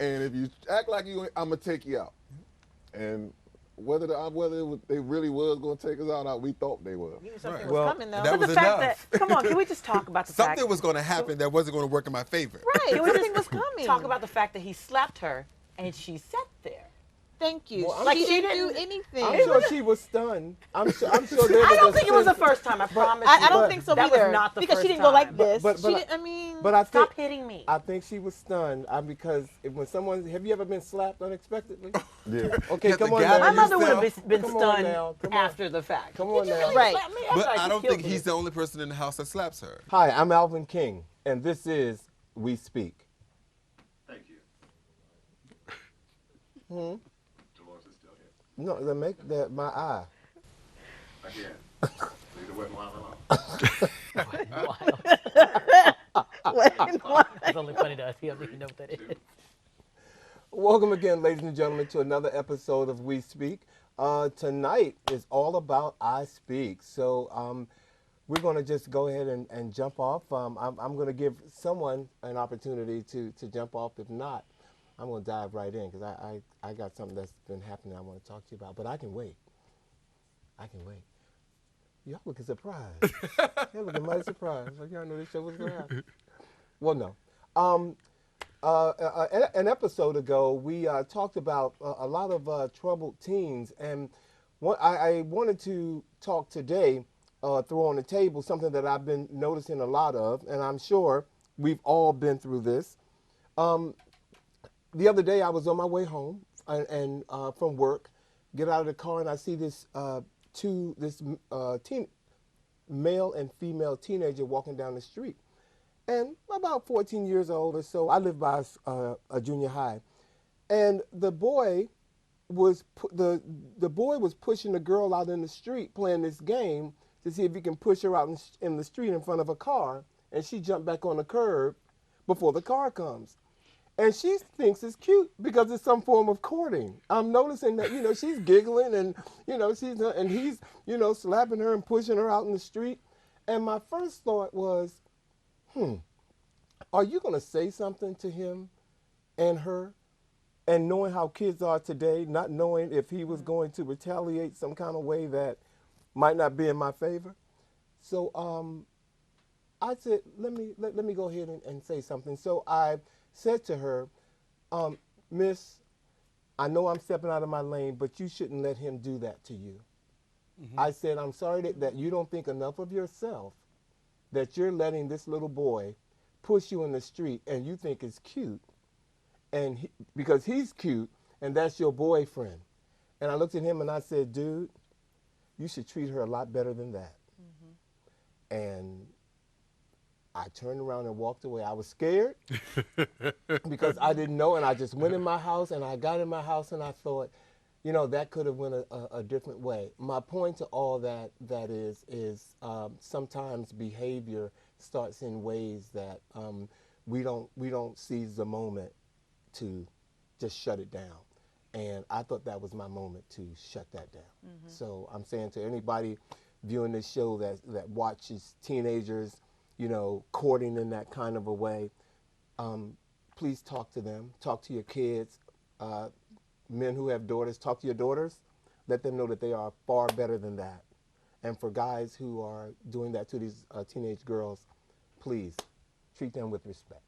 [SPEAKER 15] And if you act like you, I'm going to take you out. And whether they really was going to take us out, we thought they were.
[SPEAKER 6] Something was coming, though.
[SPEAKER 12] That was
[SPEAKER 1] the fact
[SPEAKER 12] enough.
[SPEAKER 1] that, come on, can we just talk about the fact
[SPEAKER 12] Something was going to happen that wasn't going to work in my favor.
[SPEAKER 6] Right, something was coming.
[SPEAKER 1] Talk about the fact that he slapped her and she sat there.
[SPEAKER 6] Thank you.
[SPEAKER 8] Well,
[SPEAKER 1] Like
[SPEAKER 6] she
[SPEAKER 1] she
[SPEAKER 6] didn't do
[SPEAKER 1] didn't-
[SPEAKER 6] anything.
[SPEAKER 8] I'm sure she was stunned. I'm sure there was
[SPEAKER 1] I don't
[SPEAKER 8] a
[SPEAKER 1] think it was the
[SPEAKER 8] sense-
[SPEAKER 1] first time. I promise.
[SPEAKER 6] I
[SPEAKER 1] you.
[SPEAKER 6] don't think so
[SPEAKER 1] that
[SPEAKER 6] either.
[SPEAKER 1] was not the
[SPEAKER 6] because
[SPEAKER 1] first
[SPEAKER 6] she didn't go like
[SPEAKER 1] time.
[SPEAKER 6] this.
[SPEAKER 8] But
[SPEAKER 6] She didn't, I mean,
[SPEAKER 8] But I
[SPEAKER 1] Stop
[SPEAKER 8] think,
[SPEAKER 1] hitting me.
[SPEAKER 8] I think she was stunned because when someone, have you ever been slapped unexpectedly?
[SPEAKER 15] Yeah.
[SPEAKER 8] Okay,
[SPEAKER 12] You have
[SPEAKER 8] come
[SPEAKER 12] to
[SPEAKER 8] on
[SPEAKER 12] gather
[SPEAKER 8] now.
[SPEAKER 1] My mother would
[SPEAKER 12] yourself.
[SPEAKER 1] have been
[SPEAKER 8] Come on
[SPEAKER 1] stunned
[SPEAKER 8] now, come on.
[SPEAKER 1] after the fact.
[SPEAKER 8] Come on now.
[SPEAKER 6] Right.
[SPEAKER 1] Slap me after
[SPEAKER 12] But I don't
[SPEAKER 1] killed
[SPEAKER 12] think
[SPEAKER 1] her.
[SPEAKER 12] he's the only person in the house that slaps her.
[SPEAKER 8] Hi, I'm Alvin King, and this is We Speak.
[SPEAKER 2] Thank you.
[SPEAKER 8] Hmm?
[SPEAKER 2] Dolores is still here.
[SPEAKER 8] No, that make that my eye.
[SPEAKER 2] Again. Leave the wet and wild alone.
[SPEAKER 1] It's only funny to us. He doesn't even know what that is.
[SPEAKER 8] Welcome again, ladies and gentlemen, to another episode of We Speak. Tonight is all about I Speak. So we're going to just go ahead and jump off. I'm going to give someone an opportunity to jump off. If not, I'm going to dive right in because I got something that's been happening I want to talk to you about. But I can wait. I can wait. Y'all looking surprised. Y'all looking mighty surprised. Like y'all knew this show was going to happen. Well, no. An episode ago, we talked about a lot of troubled teens, and I wanted to talk today, throw on the table something that I've been noticing a lot of, and I'm sure we've all been through this. The other day, I was on my way home and from work, get out of the car, and I see this male and female teenager walking down the street. And about 14 years old or so, I live by a junior high, and the boy was pushing the girl out in the street playing this game to see if he can push her out in the street in front of a car, and she jumped back on the curb before the car comes. And she thinks it's cute because it's some form of courting. I'm noticing that, she's giggling and, and he's, slapping her and pushing her out in the street. And my first thought was, are you going to say something to him and her? And knowing how kids are today, not knowing if he was going to retaliate some kind of way that might not be in my favor. So I said, let me go ahead and say something. So I said to her, Miss, I know I'm stepping out of my lane, but you shouldn't let him do that to you. Mm-hmm. I said, I'm sorry that you don't think enough of yourself, that you're letting this little boy push you in the street and you think it's cute, and because he's cute and that's your boyfriend. And I looked at him and I said, dude, you should treat her a lot better than that. Mm-hmm. And I turned around and walked away. I was scared because I didn't know, and I just went in my house, and I got in my house, and I thought, that could have went a different way. My point to all that is sometimes behavior starts in ways that we don't seize the moment to just shut it down. And I thought that was my moment to shut that down. Mm-hmm. So I'm saying to anybody viewing this show that watches teenagers, courting in that kind of a way, please talk to them. Talk to your kids. Men who have daughters, talk to your daughters. Let them know that they are far better than that. And for guys who are doing that to these teenage girls, please treat them with respect.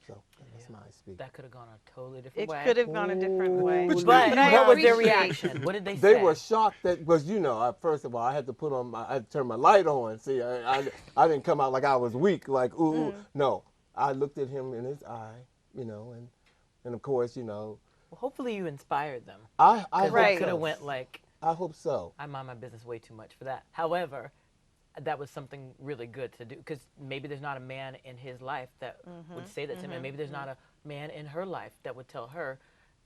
[SPEAKER 8] So that's my speech.
[SPEAKER 1] That could have gone a totally different way.
[SPEAKER 6] It could have gone a different way.
[SPEAKER 1] But
[SPEAKER 6] I
[SPEAKER 1] what was their
[SPEAKER 6] appreciate-
[SPEAKER 1] reaction? What did they say?
[SPEAKER 8] They were shocked that, because first of all, I had to I had to turn my light on. See, I didn't come out like I was weak, like ooh. No, I looked at him in his eye, and of course,
[SPEAKER 1] Well, hopefully you inspired them.
[SPEAKER 8] I
[SPEAKER 1] Because
[SPEAKER 8] hope
[SPEAKER 1] they could have
[SPEAKER 8] so.
[SPEAKER 1] went like,
[SPEAKER 8] I hope so.
[SPEAKER 1] I mind my business way too much for that. However, that was something really good to do, because maybe there's not a man in his life that would say that to him, and maybe there's not a man in her life that would tell her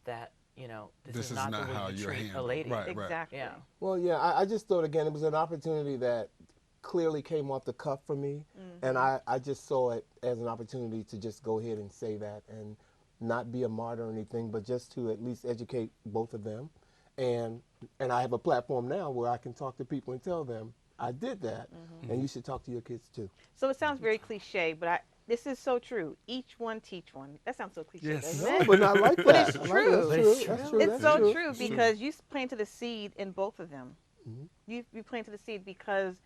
[SPEAKER 1] that, you know, this is not the way
[SPEAKER 12] how
[SPEAKER 1] you
[SPEAKER 12] you're
[SPEAKER 1] treat a
[SPEAKER 12] handled.
[SPEAKER 1] lady.
[SPEAKER 12] Right,
[SPEAKER 6] Exactly.
[SPEAKER 1] Yeah.
[SPEAKER 8] Well, yeah, I just thought, again, it was an opportunity that clearly came off the cuff for me, and I just saw it as an opportunity to just go ahead and say that and not be a martyr or anything, but just to at least educate both of them. And I have a platform now where I can talk to people and tell them I did that, and you should talk to your kids too.
[SPEAKER 6] So it sounds very cliche, but this is so true. Each one teach one. That sounds so cliche,
[SPEAKER 12] Yes.
[SPEAKER 6] doesn't
[SPEAKER 8] No,
[SPEAKER 6] it?
[SPEAKER 8] but not like that.
[SPEAKER 6] But it's
[SPEAKER 8] I like
[SPEAKER 6] true.
[SPEAKER 8] that. That's true. That's true.
[SPEAKER 6] It's
[SPEAKER 8] That's
[SPEAKER 6] so
[SPEAKER 8] true.
[SPEAKER 6] true because you planted a seed in both of them. You planted a seed because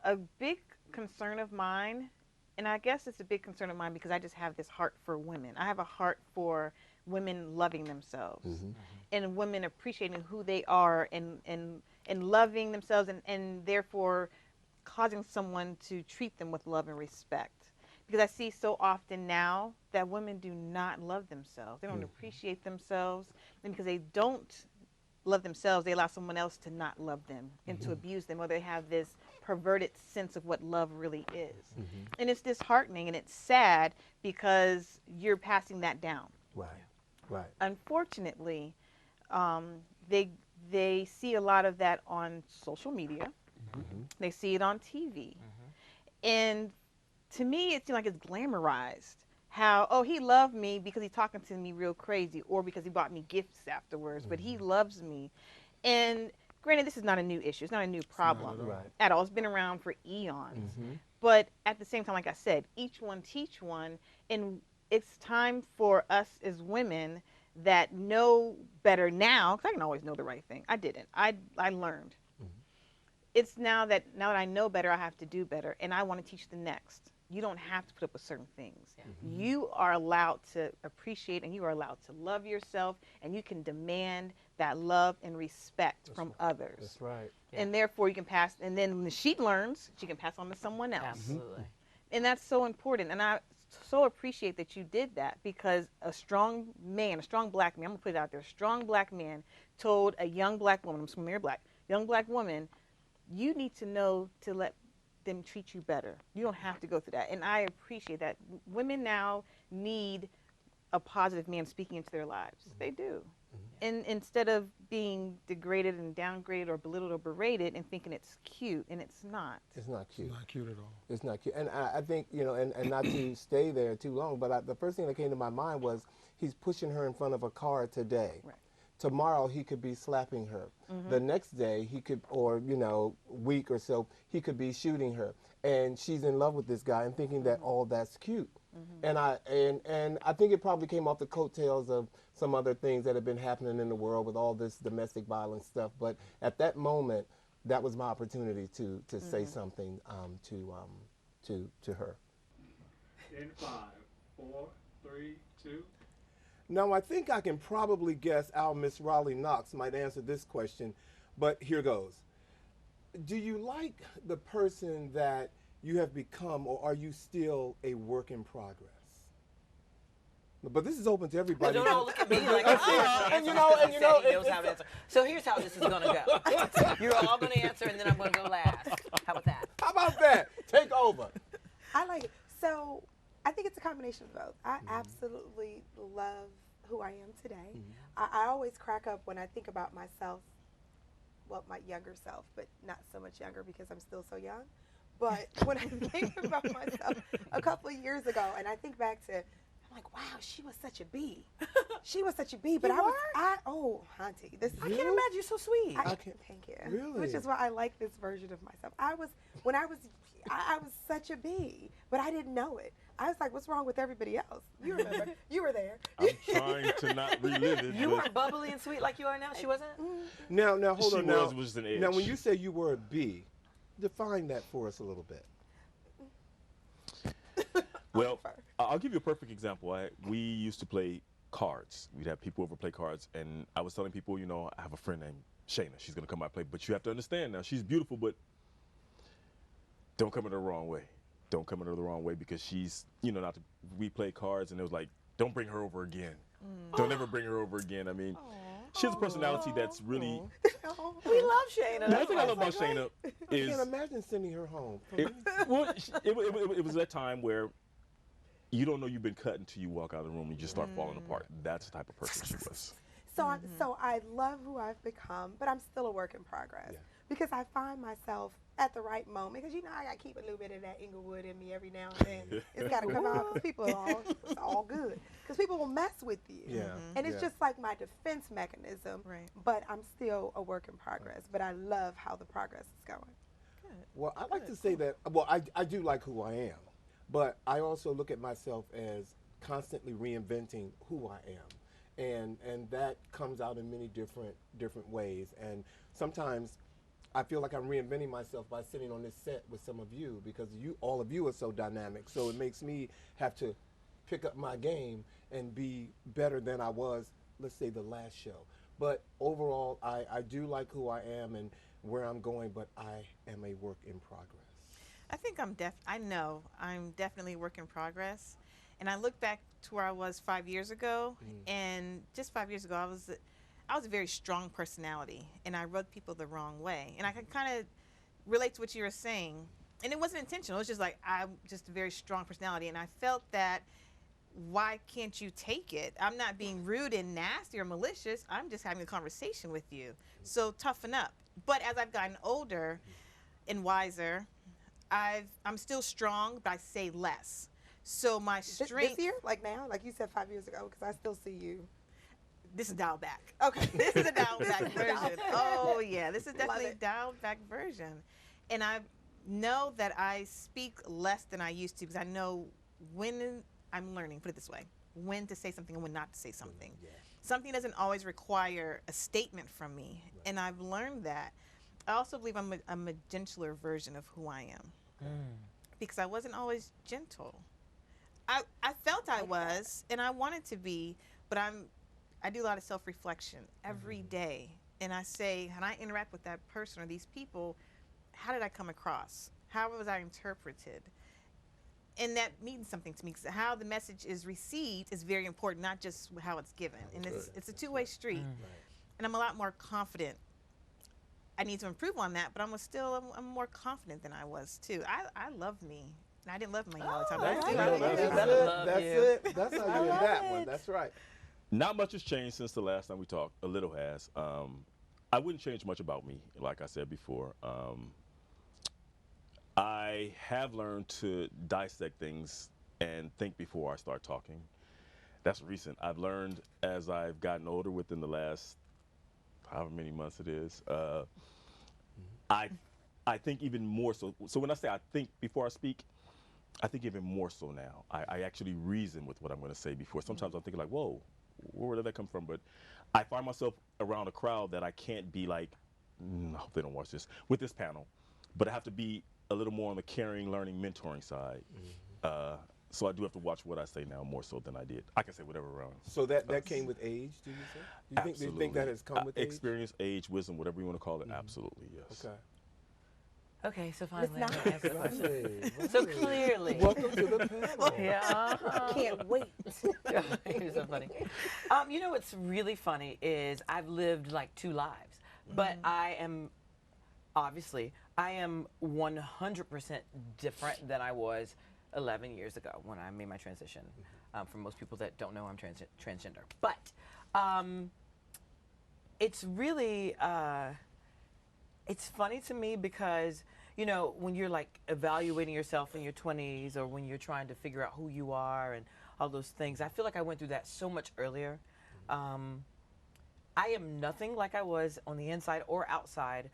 [SPEAKER 6] a big concern of mine, and I guess it's a big concern of mine because I just have this heart for women. I have a heart for women loving themselves and women appreciating who they are and loving themselves and therefore causing someone to treat them with love and respect. Because I see so often now that women do not love themselves. They don't appreciate themselves. And because they don't love themselves, they allow someone else to not love them and to abuse them, or they have this perverted sense of what love really is. And it's disheartening and it's sad because you're passing that down.
[SPEAKER 8] Right, right.
[SPEAKER 6] Unfortunately, they see a lot of that on social media. They see it on TV. And to me, it seems like it's glamorized. How, oh, he loved me because he's talking to me real crazy, or because he bought me gifts afterwards, but he loves me. And granted, this is not a new issue. It's not a new problem at all. It's been around for eons. But at the same time, like I said, each one teach one. And it's time for us as women that know better now, because I can always know the right thing. I didn't. I learned. It's now that I know better, I have to do better. And I want to teach the next. You don't have to put up with certain things. You are allowed to appreciate and you are allowed to love yourself, and you can demand that love and respect from others.
[SPEAKER 8] That's right.
[SPEAKER 6] And therefore you can pass, and then when she learns, she can pass on to someone else.
[SPEAKER 1] Absolutely.
[SPEAKER 6] And that's so important. And I so appreciate that you did that, because a strong man, a strong black man, I'm going to put it out there, a strong black man told a young black woman, I'm assuming they're black, young black woman, you need to know to let them treat you better. You don't have to go through that. And I appreciate that. Women now need a positive man speaking into their lives. They do. And instead of being degraded and downgraded or belittled or berated and thinking it's cute, and it's not.
[SPEAKER 8] It's not cute.
[SPEAKER 12] It's not cute at all.
[SPEAKER 8] It's not cute. And I think, you know, and not to stay there too long, but the first thing that came to my mind was he's pushing her in front of a car today.
[SPEAKER 6] Right.
[SPEAKER 8] Tomorrow he could be slapping her. The next day he could, or, you know, week or so, he could be shooting her. And she's in love with this guy and thinking that all that's cute. And I think it probably came off the coattails of some other things that have been happening in the world with all this domestic violence stuff. But at that moment, that was my opportunity to say something to her.
[SPEAKER 2] In 5, 4, 3, 2.
[SPEAKER 8] Now, I think I can probably guess how Miss Raleigh Knox might answer this question, but here goes. Do you like the person that you have become, or are you still a work in progress? But this is open to everybody.
[SPEAKER 1] Don't look at me like
[SPEAKER 8] and you know,
[SPEAKER 1] he knows how to answer. So here's how this is gonna go. You're all gonna answer, and then I'm gonna go last. How about that?
[SPEAKER 8] How about that? Take over.
[SPEAKER 5] I like it. So I think it's a combination of both. I absolutely love who I am today. I always crack up when I think about myself, well, my younger self, but not so much younger because I'm still so young. But when I think about myself a couple of years ago, and I think back to, I'm like, wow, she was such a bee. She was such a bee. But oh, Auntie, this.
[SPEAKER 1] I can't imagine, you're so sweet.
[SPEAKER 5] Thank you.
[SPEAKER 8] Really?
[SPEAKER 5] Which is why I like this version of myself. I was such a bee, but I didn't know it. I was like, what's wrong with everybody else? You remember? You were there.
[SPEAKER 3] I'm trying to not relive it.
[SPEAKER 1] You weren't bubbly and sweet like you are now. She wasn't.
[SPEAKER 8] Now hold on. Now,
[SPEAKER 3] was an edge.
[SPEAKER 8] now, when you say you were a bee, define that for us a little bit.
[SPEAKER 3] Well, I'll give you a perfect example. We used to play cards. We'd have people over play cards, and I was telling people, you know, I have a friend named Shayna. She's gonna come out and play, but you have to understand now, she's beautiful, but don't come at her the wrong way. Don't come at her the wrong way, because she's, you know, we play cards, and it was like, don't bring her over again. Don't ever bring her over again. I mean, She has a personality that's really.
[SPEAKER 1] We love Shayna.
[SPEAKER 3] The other thing I love about Shayna
[SPEAKER 8] I
[SPEAKER 3] is
[SPEAKER 8] can't imagine sending her home.
[SPEAKER 3] it was that time where you don't know you've been cut until you walk out of the room and you just start falling apart. That's the type of person she was.
[SPEAKER 5] So I love who I've become, but I'm still a work in progress because I find myself at the right moment. Because I got to keep a little bit of that Inglewood in me every now and then. It's got to come out. 'Cause people are it's all good. Because people will mess with you.
[SPEAKER 8] Yeah.
[SPEAKER 5] And it's just like my defense mechanism.
[SPEAKER 6] Right.
[SPEAKER 5] But I'm still a work in progress. But I love how the progress is going.
[SPEAKER 8] Well, I like to say that, I do like who I am, but I also look at myself as constantly reinventing who I am. And that comes out in many different ways. And sometimes I feel like I'm reinventing myself by sitting on this set with some of you because all of you are so dynamic. So it makes me have to pick up my game and be better than I was, let's say, the last show. But overall, I do like who I am and where I'm going, but I am a work in progress.
[SPEAKER 6] I think I know I'm definitely a work in progress. And I look back to where I was 5 years ago, and just 5 years ago, I was a very strong personality, and I rubbed people the wrong way. And I can kind of relate to what you were saying. And it wasn't intentional. It was just like, I'm just a very strong personality. And I felt that, why can't you take it? I'm not being rude and nasty or malicious. I'm just having a conversation with you. So toughen up. But as I've gotten older and wiser, I'm still strong, but I say less. So my strength.
[SPEAKER 5] This year? Like now? Like you said 5 years ago? Because I still see you.
[SPEAKER 6] This is dialed back.
[SPEAKER 5] Okay.
[SPEAKER 6] This is a dialed back version. Oh, yeah. This is definitely a dialed back version. And I know that I speak less than I used to because I know when I'm learning, put it this way, when to say something and when not to say something.
[SPEAKER 8] Yeah.
[SPEAKER 6] Something doesn't always require a statement from me. Right. And I've learned that. I also believe I'm a gentler version of who I am. Because I wasn't always gentle. I felt I was, and I wanted to be, but I do a lot of self-reflection every day. And I say, when I interact with that person or these people, how did I come across? How was I interpreted? And that means something to me, because how the message is received is very important, not just how it's given. And it's a two-way street. And I'm a lot more confident. I need to improve on that, but I'm more confident than I was, too. I love me. And I didn't love me all the time.
[SPEAKER 8] That's it. That's how you get that one. That's right.
[SPEAKER 3] Not much has changed since the last time we talked. A little has. I wouldn't change much about me, like I said before. I have learned to dissect things and think before I start talking. That's recent. I've learned as I've gotten older within the last however many months it is. I think even more so. So when I say I think before I speak, I think even more so now. I actually reason with what I'm going to say before. Sometimes I'm thinking like, whoa, where did that come from? But I find myself around a crowd that I can't be like, I hope they don't watch this, with this panel. But I have to be a little more on the caring, learning, mentoring side. So I do have to watch what I say now more so than I did. I can say whatever around.
[SPEAKER 8] So that came with age, do you say? Do you think that has come with
[SPEAKER 3] experience, age, wisdom, whatever you want to call it? Absolutely, yes.
[SPEAKER 8] Okay.
[SPEAKER 1] Okay, so finally, I'm gonna answer the question. So clearly,
[SPEAKER 8] welcome to the panel.
[SPEAKER 1] Yeah,
[SPEAKER 5] can't wait.
[SPEAKER 1] You're so funny. You know what's really funny is I've lived like two lives, but I am 100% different than I was 11 years ago when I made my transition. For most people that don't know, I'm transgender, but it's really. It's funny to me because, you know, when you're like evaluating yourself in your 20s or when you're trying to figure out who you are and all those things, I feel like I went through that so much earlier. I am nothing like I was on the inside or outside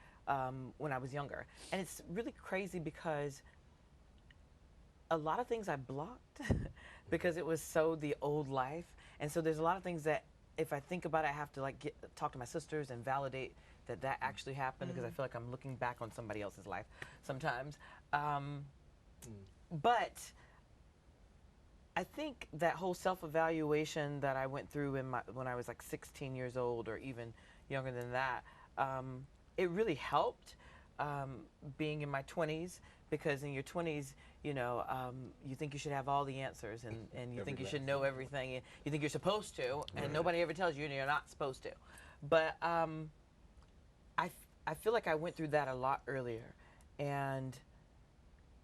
[SPEAKER 1] when I was younger. And it's really crazy because a lot of things I blocked because it was so the old life. And so there's a lot of things that if I think about it, I have to like talk to my sisters and validate that actually happened because I feel like I'm looking back on somebody else's life sometimes. But I think that whole self-evaluation that I went through when I was like 16 years old or even younger than that, it really helped being in my 20s because in your 20s, you know, you think you should have all the answers and you think you should know everything and you think you're supposed to and nobody ever tells you you're not supposed to. But I feel like I went through that a lot earlier, and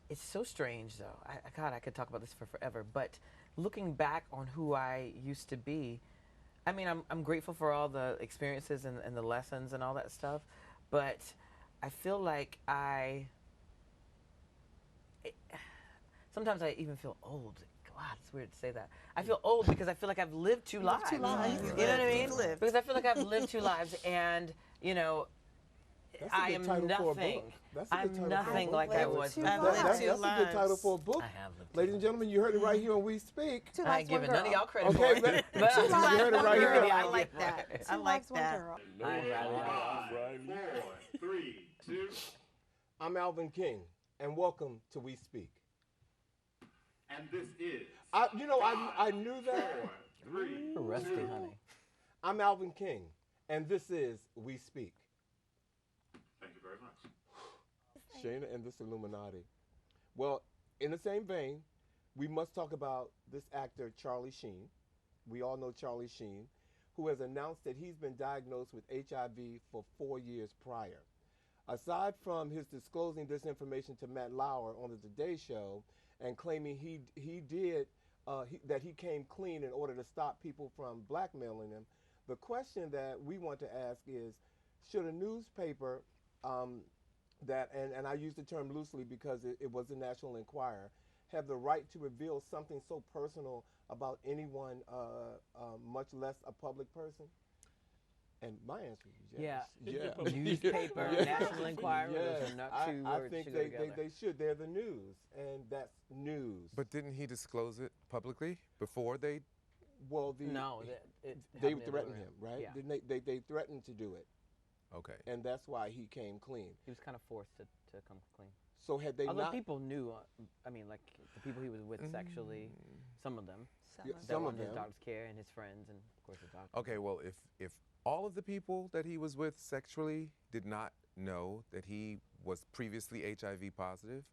[SPEAKER 1] it's so strange though. God, I could talk about this for forever. But looking back on who I used to be, I mean, I'm grateful for all the experiences and the lessons and all that stuff, but I feel like sometimes I even feel old. God, it's weird to say that. I feel old because I feel like I've lived two lives. You know what I mean? Because I feel like I've lived two lives, and you know, I am nothing. I'm nothing like I was before.
[SPEAKER 8] That's a good title for a book.
[SPEAKER 1] I have lived.
[SPEAKER 8] Ladies and gentlemen, you heard it right here on We Speak.
[SPEAKER 1] I ain't giving none of y'all credit
[SPEAKER 8] Okay,
[SPEAKER 1] for it.
[SPEAKER 8] but you heard it right here.
[SPEAKER 14] I like that. I like that.
[SPEAKER 3] I'm Riley.
[SPEAKER 2] 4, 3, 2.
[SPEAKER 8] I'm Alvin King, and welcome to We Speak.
[SPEAKER 2] And this is.
[SPEAKER 8] I knew that.
[SPEAKER 2] 4, 3,
[SPEAKER 1] Rusty,
[SPEAKER 2] 2.
[SPEAKER 1] honey.
[SPEAKER 8] I'm Alvin King, and this is We Speak.
[SPEAKER 2] Thank you very much.
[SPEAKER 8] Shayna and this Illuminati. Well, in the same vein, we must talk about this actor, Charlie Sheen. We all know Charlie Sheen, who has announced that he's been diagnosed with HIV for 4 years prior. Aside from his disclosing this information to Matt Lauer on the Today Show and claiming that he came clean in order to stop people from blackmailing him, the question that we want to ask is, should a newspaper and I use the term loosely because it was the National Enquirer, have the right to reveal something so personal about anyone, much less a public person? And my answer is yes.
[SPEAKER 1] Yeah. Newspaper, National Enquirer, those are not two words.
[SPEAKER 8] I think they should. They're the news, and that's news.
[SPEAKER 4] But didn't he disclose it publicly before they?
[SPEAKER 8] Well, they threatened him, right?
[SPEAKER 1] Yeah.
[SPEAKER 8] They threatened to do it.
[SPEAKER 4] Okay.
[SPEAKER 8] And that's why he came clean.
[SPEAKER 1] He was kind of forced to come clean.
[SPEAKER 8] So had they
[SPEAKER 1] Although
[SPEAKER 8] not...
[SPEAKER 1] people knew, I mean, like the people he was with sexually, some of them.
[SPEAKER 8] Some of them.
[SPEAKER 1] His doctor's care and his friends and of course the doctor.
[SPEAKER 4] Okay, well, if all of the people that he was with sexually did not know that he was previously HIV positive,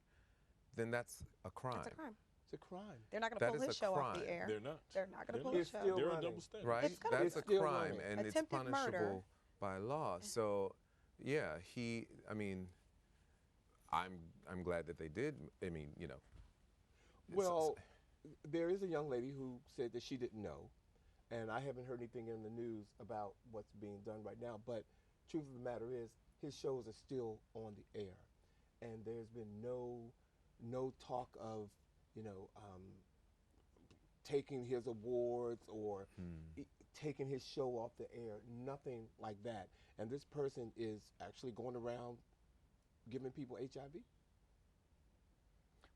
[SPEAKER 4] then that's a crime.
[SPEAKER 5] That's a crime.
[SPEAKER 8] It's a crime.
[SPEAKER 5] They're not going to pull his show off the air.
[SPEAKER 3] They're not.
[SPEAKER 5] They're not going to pull his show.
[SPEAKER 3] They're a double standard.
[SPEAKER 4] Right? That's a crime, and it's
[SPEAKER 5] Attempted
[SPEAKER 4] punishable
[SPEAKER 5] murder.
[SPEAKER 4] by law. So, yeah, I'm glad that they did. I mean, you know.
[SPEAKER 8] Well, there is a young lady who said that she didn't know, and I haven't heard anything in the news about what's being done right now, but truth of the matter is his shows are still on the air, and there's been no talk of, taking his awards or taking his show off the air, nothing like that. And this person is actually going around giving people HIV?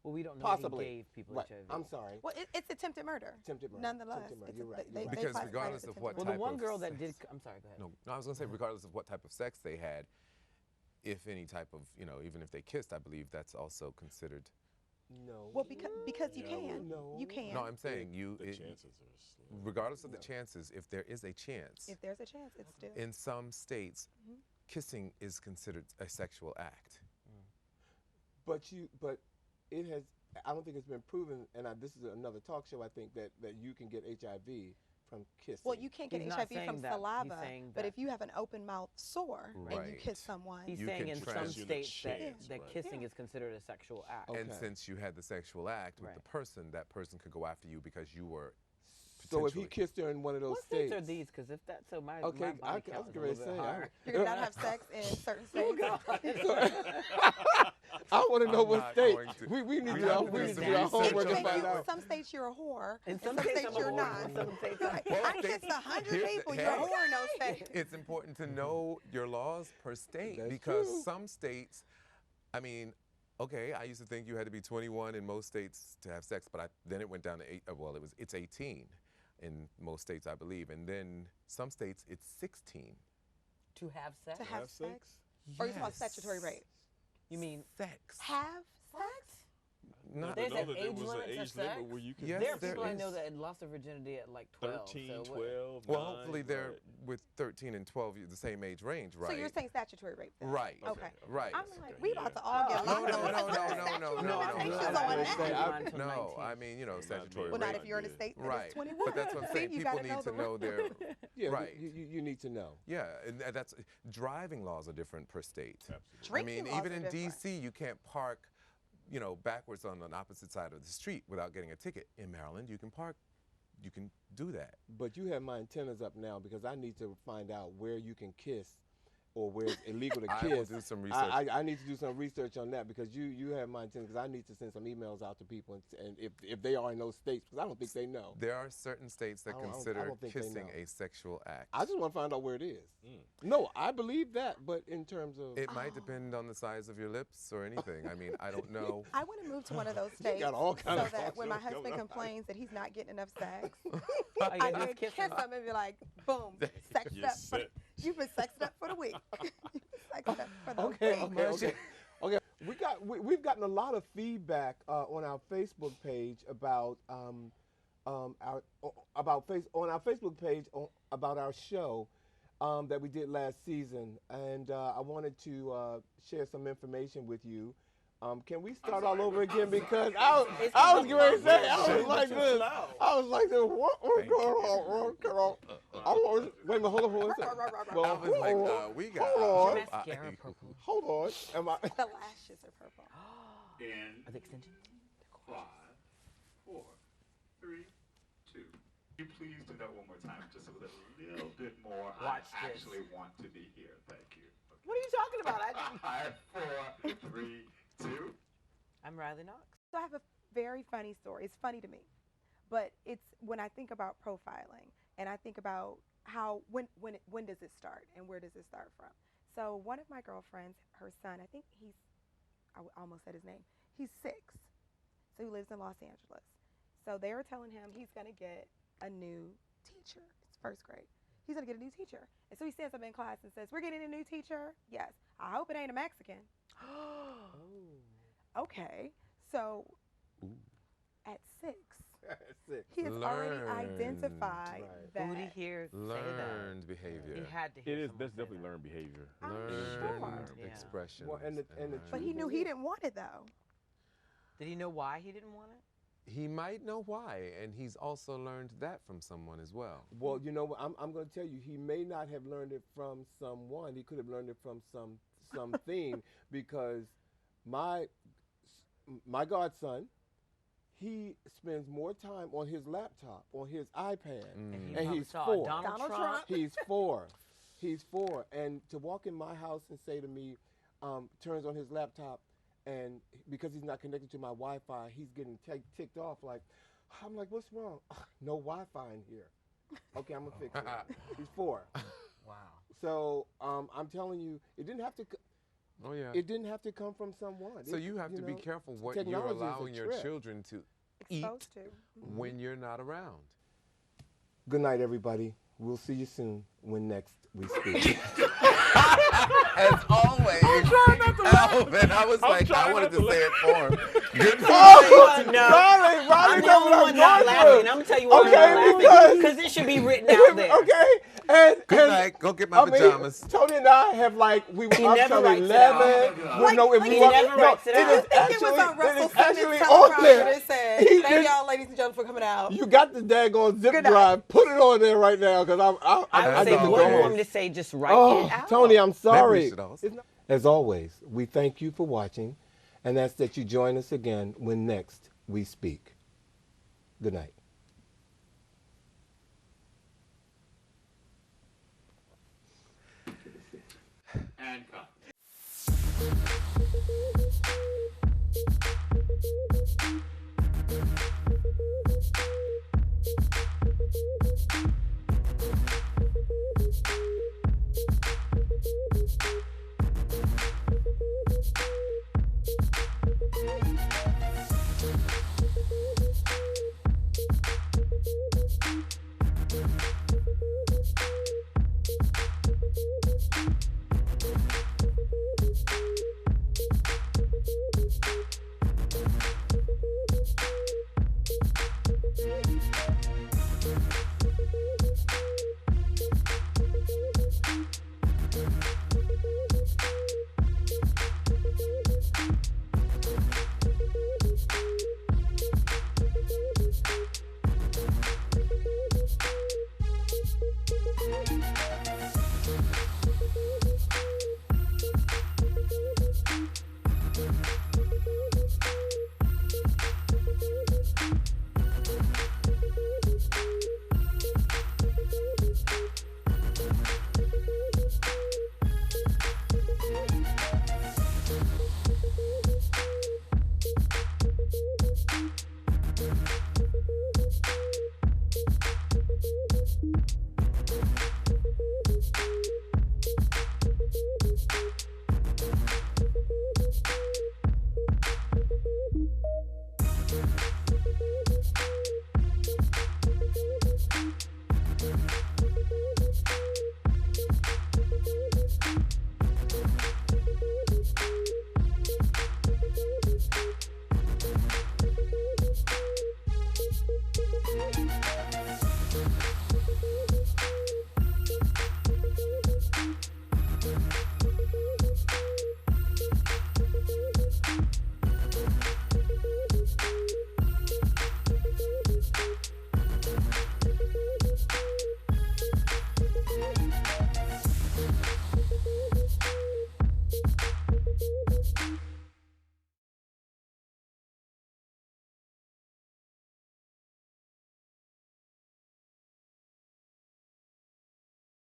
[SPEAKER 1] Well, we don't know
[SPEAKER 8] Possibly.
[SPEAKER 1] if he gave people
[SPEAKER 8] right.
[SPEAKER 1] HIV.
[SPEAKER 8] I'm sorry.
[SPEAKER 5] Well, it's attempted murder.
[SPEAKER 8] Attempted murder.
[SPEAKER 5] Nonetheless.
[SPEAKER 8] Attempted murder. You're right.
[SPEAKER 4] Because regardless of what type of...
[SPEAKER 1] Well, the one girl that did... I'm sorry, go ahead.
[SPEAKER 4] No, I was going to say, regardless of what type of sex they had, if any type of, even if they kissed, I believe that's also considered...
[SPEAKER 8] No.
[SPEAKER 5] Well, because you can.
[SPEAKER 8] No.
[SPEAKER 5] You can.
[SPEAKER 4] No, I'm saying
[SPEAKER 3] The chances are slim.
[SPEAKER 4] regardless of the chances, if there is a chance...
[SPEAKER 5] If there's a chance, it's still...
[SPEAKER 4] In some states, kissing is considered a sexual act.
[SPEAKER 8] But it has... I don't think it's been proven, and this is another talk show, I think, that you can get HIV from kissing.
[SPEAKER 5] Well, you can't get
[SPEAKER 1] He's
[SPEAKER 5] HIV
[SPEAKER 1] not
[SPEAKER 5] from
[SPEAKER 1] saying that.
[SPEAKER 5] saliva,
[SPEAKER 1] He's saying
[SPEAKER 5] but
[SPEAKER 1] that.
[SPEAKER 5] if you have an open mouth sore and you
[SPEAKER 4] Right.
[SPEAKER 5] kiss someone,
[SPEAKER 1] He's
[SPEAKER 4] You
[SPEAKER 1] saying
[SPEAKER 4] can
[SPEAKER 1] in some
[SPEAKER 4] transfer
[SPEAKER 3] the
[SPEAKER 1] states
[SPEAKER 3] chance,
[SPEAKER 1] that
[SPEAKER 3] right.
[SPEAKER 1] kissing is considered a sexual act.
[SPEAKER 8] Okay.
[SPEAKER 4] And since you had the sexual act with the
[SPEAKER 1] Right.
[SPEAKER 4] person, that person could go after you because you were
[SPEAKER 8] So if he
[SPEAKER 4] potentially-
[SPEAKER 8] kissed her in one of those
[SPEAKER 1] What states are these? Because if that's so, my
[SPEAKER 8] Okay,
[SPEAKER 1] my body
[SPEAKER 8] I
[SPEAKER 1] count
[SPEAKER 8] was
[SPEAKER 1] is a
[SPEAKER 8] going
[SPEAKER 1] little
[SPEAKER 8] to
[SPEAKER 1] bit
[SPEAKER 8] say.
[SPEAKER 1] higher.
[SPEAKER 5] you're going to not have sex in certain states.
[SPEAKER 8] I want to know
[SPEAKER 4] I'm
[SPEAKER 8] what
[SPEAKER 4] not
[SPEAKER 8] state.
[SPEAKER 4] going to-
[SPEAKER 8] We need
[SPEAKER 4] I'm
[SPEAKER 8] to
[SPEAKER 4] not
[SPEAKER 8] do
[SPEAKER 4] going to
[SPEAKER 8] our homework and
[SPEAKER 4] research
[SPEAKER 8] find
[SPEAKER 4] on
[SPEAKER 8] out.
[SPEAKER 5] Some states you're a whore.
[SPEAKER 1] In
[SPEAKER 5] and
[SPEAKER 1] some
[SPEAKER 5] some
[SPEAKER 1] states
[SPEAKER 5] states
[SPEAKER 1] I'm a
[SPEAKER 5] you're
[SPEAKER 1] whore,
[SPEAKER 5] not.
[SPEAKER 1] in some states
[SPEAKER 5] Right.
[SPEAKER 4] Well,
[SPEAKER 5] I kissed
[SPEAKER 4] states-
[SPEAKER 5] 100
[SPEAKER 4] here's the-
[SPEAKER 5] people. You're a
[SPEAKER 4] hey.
[SPEAKER 5] whore in those states.
[SPEAKER 4] It's important to know your laws per state
[SPEAKER 8] That's
[SPEAKER 4] because
[SPEAKER 8] true.
[SPEAKER 4] some states, I mean, okay, I used to think you had to be 21 in most states to have sex, but then it went down to it's 18 in most states, I believe, and then some states it's 16.
[SPEAKER 1] To have sex?
[SPEAKER 5] To have sex? Or you talking about statutory rape?
[SPEAKER 1] You mean
[SPEAKER 4] Sex.
[SPEAKER 5] Have sex?
[SPEAKER 4] not.
[SPEAKER 1] There's
[SPEAKER 3] know
[SPEAKER 1] an
[SPEAKER 3] that there
[SPEAKER 1] age
[SPEAKER 3] was an
[SPEAKER 1] limit to
[SPEAKER 3] age limit
[SPEAKER 1] sex.
[SPEAKER 3] where you could.
[SPEAKER 4] Yes,
[SPEAKER 1] There are
[SPEAKER 4] there
[SPEAKER 1] people I know
[SPEAKER 4] is.
[SPEAKER 1] that had lost their virginity at like 12.
[SPEAKER 3] 13,
[SPEAKER 1] so what-
[SPEAKER 3] 12,
[SPEAKER 4] Well,
[SPEAKER 3] 9,
[SPEAKER 4] hopefully they're
[SPEAKER 3] right.
[SPEAKER 4] with 13 and 12, the same age range, right?
[SPEAKER 5] So you're saying statutory rape then?
[SPEAKER 4] Right.
[SPEAKER 5] Okay.
[SPEAKER 4] Right.
[SPEAKER 5] I'm like, we about to all get
[SPEAKER 4] No,
[SPEAKER 5] locked
[SPEAKER 4] no,
[SPEAKER 5] up.
[SPEAKER 4] no,
[SPEAKER 5] What's the
[SPEAKER 4] no,
[SPEAKER 5] statute
[SPEAKER 4] no,
[SPEAKER 5] of
[SPEAKER 4] no,
[SPEAKER 5] limitations
[SPEAKER 4] no.
[SPEAKER 5] on
[SPEAKER 1] I
[SPEAKER 5] that?
[SPEAKER 1] didn't mind until
[SPEAKER 4] No,
[SPEAKER 1] 19.
[SPEAKER 4] I mean, statutory
[SPEAKER 5] Well,
[SPEAKER 4] rape.
[SPEAKER 5] not if you're in a state that
[SPEAKER 4] Right.
[SPEAKER 5] is 21.
[SPEAKER 4] But that's what I'm saying.
[SPEAKER 5] See, you
[SPEAKER 4] People
[SPEAKER 5] gotta
[SPEAKER 4] need to
[SPEAKER 5] the
[SPEAKER 4] know their
[SPEAKER 8] Yeah,
[SPEAKER 4] right.
[SPEAKER 8] you need to know.
[SPEAKER 4] Yeah, and that's driving laws are different per state.
[SPEAKER 8] Absolutely.
[SPEAKER 4] I mean,
[SPEAKER 5] Drinking laws
[SPEAKER 4] even
[SPEAKER 5] are
[SPEAKER 4] in
[SPEAKER 5] different.
[SPEAKER 4] D.C., you can't park, backwards on an opposite side of the street without getting a ticket. In Maryland, you can park. You can do that.
[SPEAKER 8] But you have my antennas up now because I need to find out where you can kiss or where it's illegal to kiss.
[SPEAKER 4] I will do some research.
[SPEAKER 8] I need to do some research on that because you have my antennas because I need to send some emails out to people and if they are in those states because I don't think they know.
[SPEAKER 4] There are certain states that
[SPEAKER 8] I don't
[SPEAKER 4] consider
[SPEAKER 8] think they
[SPEAKER 4] kissing
[SPEAKER 8] know.
[SPEAKER 4] a sexual act.
[SPEAKER 8] I just want to find out where it is. No, I believe that, but in terms of
[SPEAKER 4] It might depend on the size of your lips or anything. I mean, I don't know.
[SPEAKER 5] I want to move to one of those states
[SPEAKER 8] got all
[SPEAKER 5] so
[SPEAKER 8] kinds of
[SPEAKER 5] that when my
[SPEAKER 8] talk shows
[SPEAKER 5] husband
[SPEAKER 8] going on.
[SPEAKER 5] complains that he's not getting enough sex,
[SPEAKER 1] All you
[SPEAKER 5] I
[SPEAKER 1] gotta do
[SPEAKER 5] can
[SPEAKER 1] is kiss
[SPEAKER 5] kiss
[SPEAKER 1] him.
[SPEAKER 5] him and be like, boom, sexed
[SPEAKER 3] You're
[SPEAKER 5] up.
[SPEAKER 3] set.
[SPEAKER 5] You've been sexed up for the week. Sexed up for the
[SPEAKER 8] Okay,
[SPEAKER 5] week.
[SPEAKER 8] okay. We've gotten a lot of feedback on our Facebook page about on our Facebook page about our show that we did last season, and I wanted to share some information with you. Can we start all over again because I was getting ready to say I was like this. I was like this. What's going on? Wait a minute, hold on.
[SPEAKER 4] I was like, we got.
[SPEAKER 8] Hold on.
[SPEAKER 1] Mascara purple.
[SPEAKER 8] Hold on. Am I?
[SPEAKER 5] The lashes are purple.
[SPEAKER 2] In
[SPEAKER 1] Are the extensions?
[SPEAKER 2] 5, 4, 3, 2. Can you please do that one more time, just with a little bit more?
[SPEAKER 1] Watch
[SPEAKER 2] I
[SPEAKER 1] this.
[SPEAKER 2] actually want to be here. Thank you.
[SPEAKER 1] What are you talking about?
[SPEAKER 2] 5, 4, 3, 2.
[SPEAKER 1] I'm Riley Knox.
[SPEAKER 5] So I have a very funny story. It's funny to me, but it's when I think about profiling and I think about how when does it start and where does it start from? So one of my girlfriends, her son, I think I almost said his name. He's 6, so he lives in Los Angeles. So they were telling him he's gonna get a new teacher. It's first grade. He's gonna get a new teacher, and so he stands up in class and says, "We're getting a new teacher." Yes. I hope it ain't a Mexican. Okay, so at 6, he has already
[SPEAKER 4] Learned.
[SPEAKER 5] identified that.
[SPEAKER 1] Who did he hear say
[SPEAKER 4] Learned
[SPEAKER 1] that?
[SPEAKER 4] behavior.
[SPEAKER 1] He had to hear
[SPEAKER 3] It is.
[SPEAKER 1] someone
[SPEAKER 3] That's
[SPEAKER 1] say
[SPEAKER 3] definitely
[SPEAKER 1] that.
[SPEAKER 3] learned behavior.
[SPEAKER 5] I'm
[SPEAKER 4] Learned
[SPEAKER 5] sure.
[SPEAKER 1] Yeah.
[SPEAKER 4] expressions.
[SPEAKER 8] Well, and the
[SPEAKER 4] learned-
[SPEAKER 5] But he knew he didn't want it though.
[SPEAKER 1] Did he know why he didn't want it?
[SPEAKER 4] He might know why, and he's also learned that from someone as well.
[SPEAKER 8] Well, you know what? I'm going to tell you, he may not have learned it from someone. He could have learned it from something because my godson, he spends more time on his laptop, on his iPad, and he's
[SPEAKER 1] saw
[SPEAKER 8] 4.
[SPEAKER 1] Donald Trump.
[SPEAKER 8] He's 4. He's 4. And to walk in my house and say to me, turns on his laptop, and because he's not connected to my Wi-Fi, he's getting ticked off. I'm like, what's wrong? No Wi-Fi in here. Okay, I'm gonna fix it. He's 4.
[SPEAKER 1] Wow.
[SPEAKER 8] So I'm telling you, it didn't have to.
[SPEAKER 4] Oh yeah.
[SPEAKER 8] It didn't have to come from someone.
[SPEAKER 4] So you have to be careful what you're
[SPEAKER 8] technology is a
[SPEAKER 4] allowing your
[SPEAKER 8] trip.
[SPEAKER 4] children to eat
[SPEAKER 5] Exposed to.
[SPEAKER 4] when you're not around.
[SPEAKER 8] Good night, everybody. We'll see you soon when next we speak.
[SPEAKER 4] As always, Alvin, I was like, I wanted to say it for him. Good
[SPEAKER 1] No,
[SPEAKER 8] Darling,
[SPEAKER 1] I'm the only one not laughing. I'm gonna tell you why I'm not laughing. Because it should be written out there.
[SPEAKER 8] Okay. And
[SPEAKER 4] Good night. Go get my pajamas.
[SPEAKER 8] Tony and I have we were
[SPEAKER 1] He
[SPEAKER 8] up
[SPEAKER 1] never
[SPEAKER 8] till
[SPEAKER 1] writes it
[SPEAKER 8] 11.
[SPEAKER 1] out.
[SPEAKER 8] We know if
[SPEAKER 1] He
[SPEAKER 8] we want-
[SPEAKER 1] never writes it
[SPEAKER 8] no,
[SPEAKER 1] out.
[SPEAKER 8] It is
[SPEAKER 5] I think it was on
[SPEAKER 8] actually,
[SPEAKER 5] Russell
[SPEAKER 8] it is actually
[SPEAKER 5] Simmons'
[SPEAKER 8] on
[SPEAKER 5] teleprompter
[SPEAKER 8] there.
[SPEAKER 5] that said,
[SPEAKER 8] He
[SPEAKER 5] "Thank
[SPEAKER 8] did-
[SPEAKER 5] y'all, ladies and gentlemen, for coming out."
[SPEAKER 8] You got the daggone zip
[SPEAKER 5] Good night.
[SPEAKER 8] drive. Put it on there right now because
[SPEAKER 1] I would say
[SPEAKER 8] need to
[SPEAKER 1] the
[SPEAKER 8] go
[SPEAKER 1] one for
[SPEAKER 8] home.
[SPEAKER 1] him to say, just write
[SPEAKER 8] Oh,
[SPEAKER 1] it out.
[SPEAKER 8] Tony, I'm sorry.
[SPEAKER 4] should also-
[SPEAKER 8] It's not- As always, we thank you for watching, and that's that you join us again when next we speak. Good night.
[SPEAKER 2] And cut.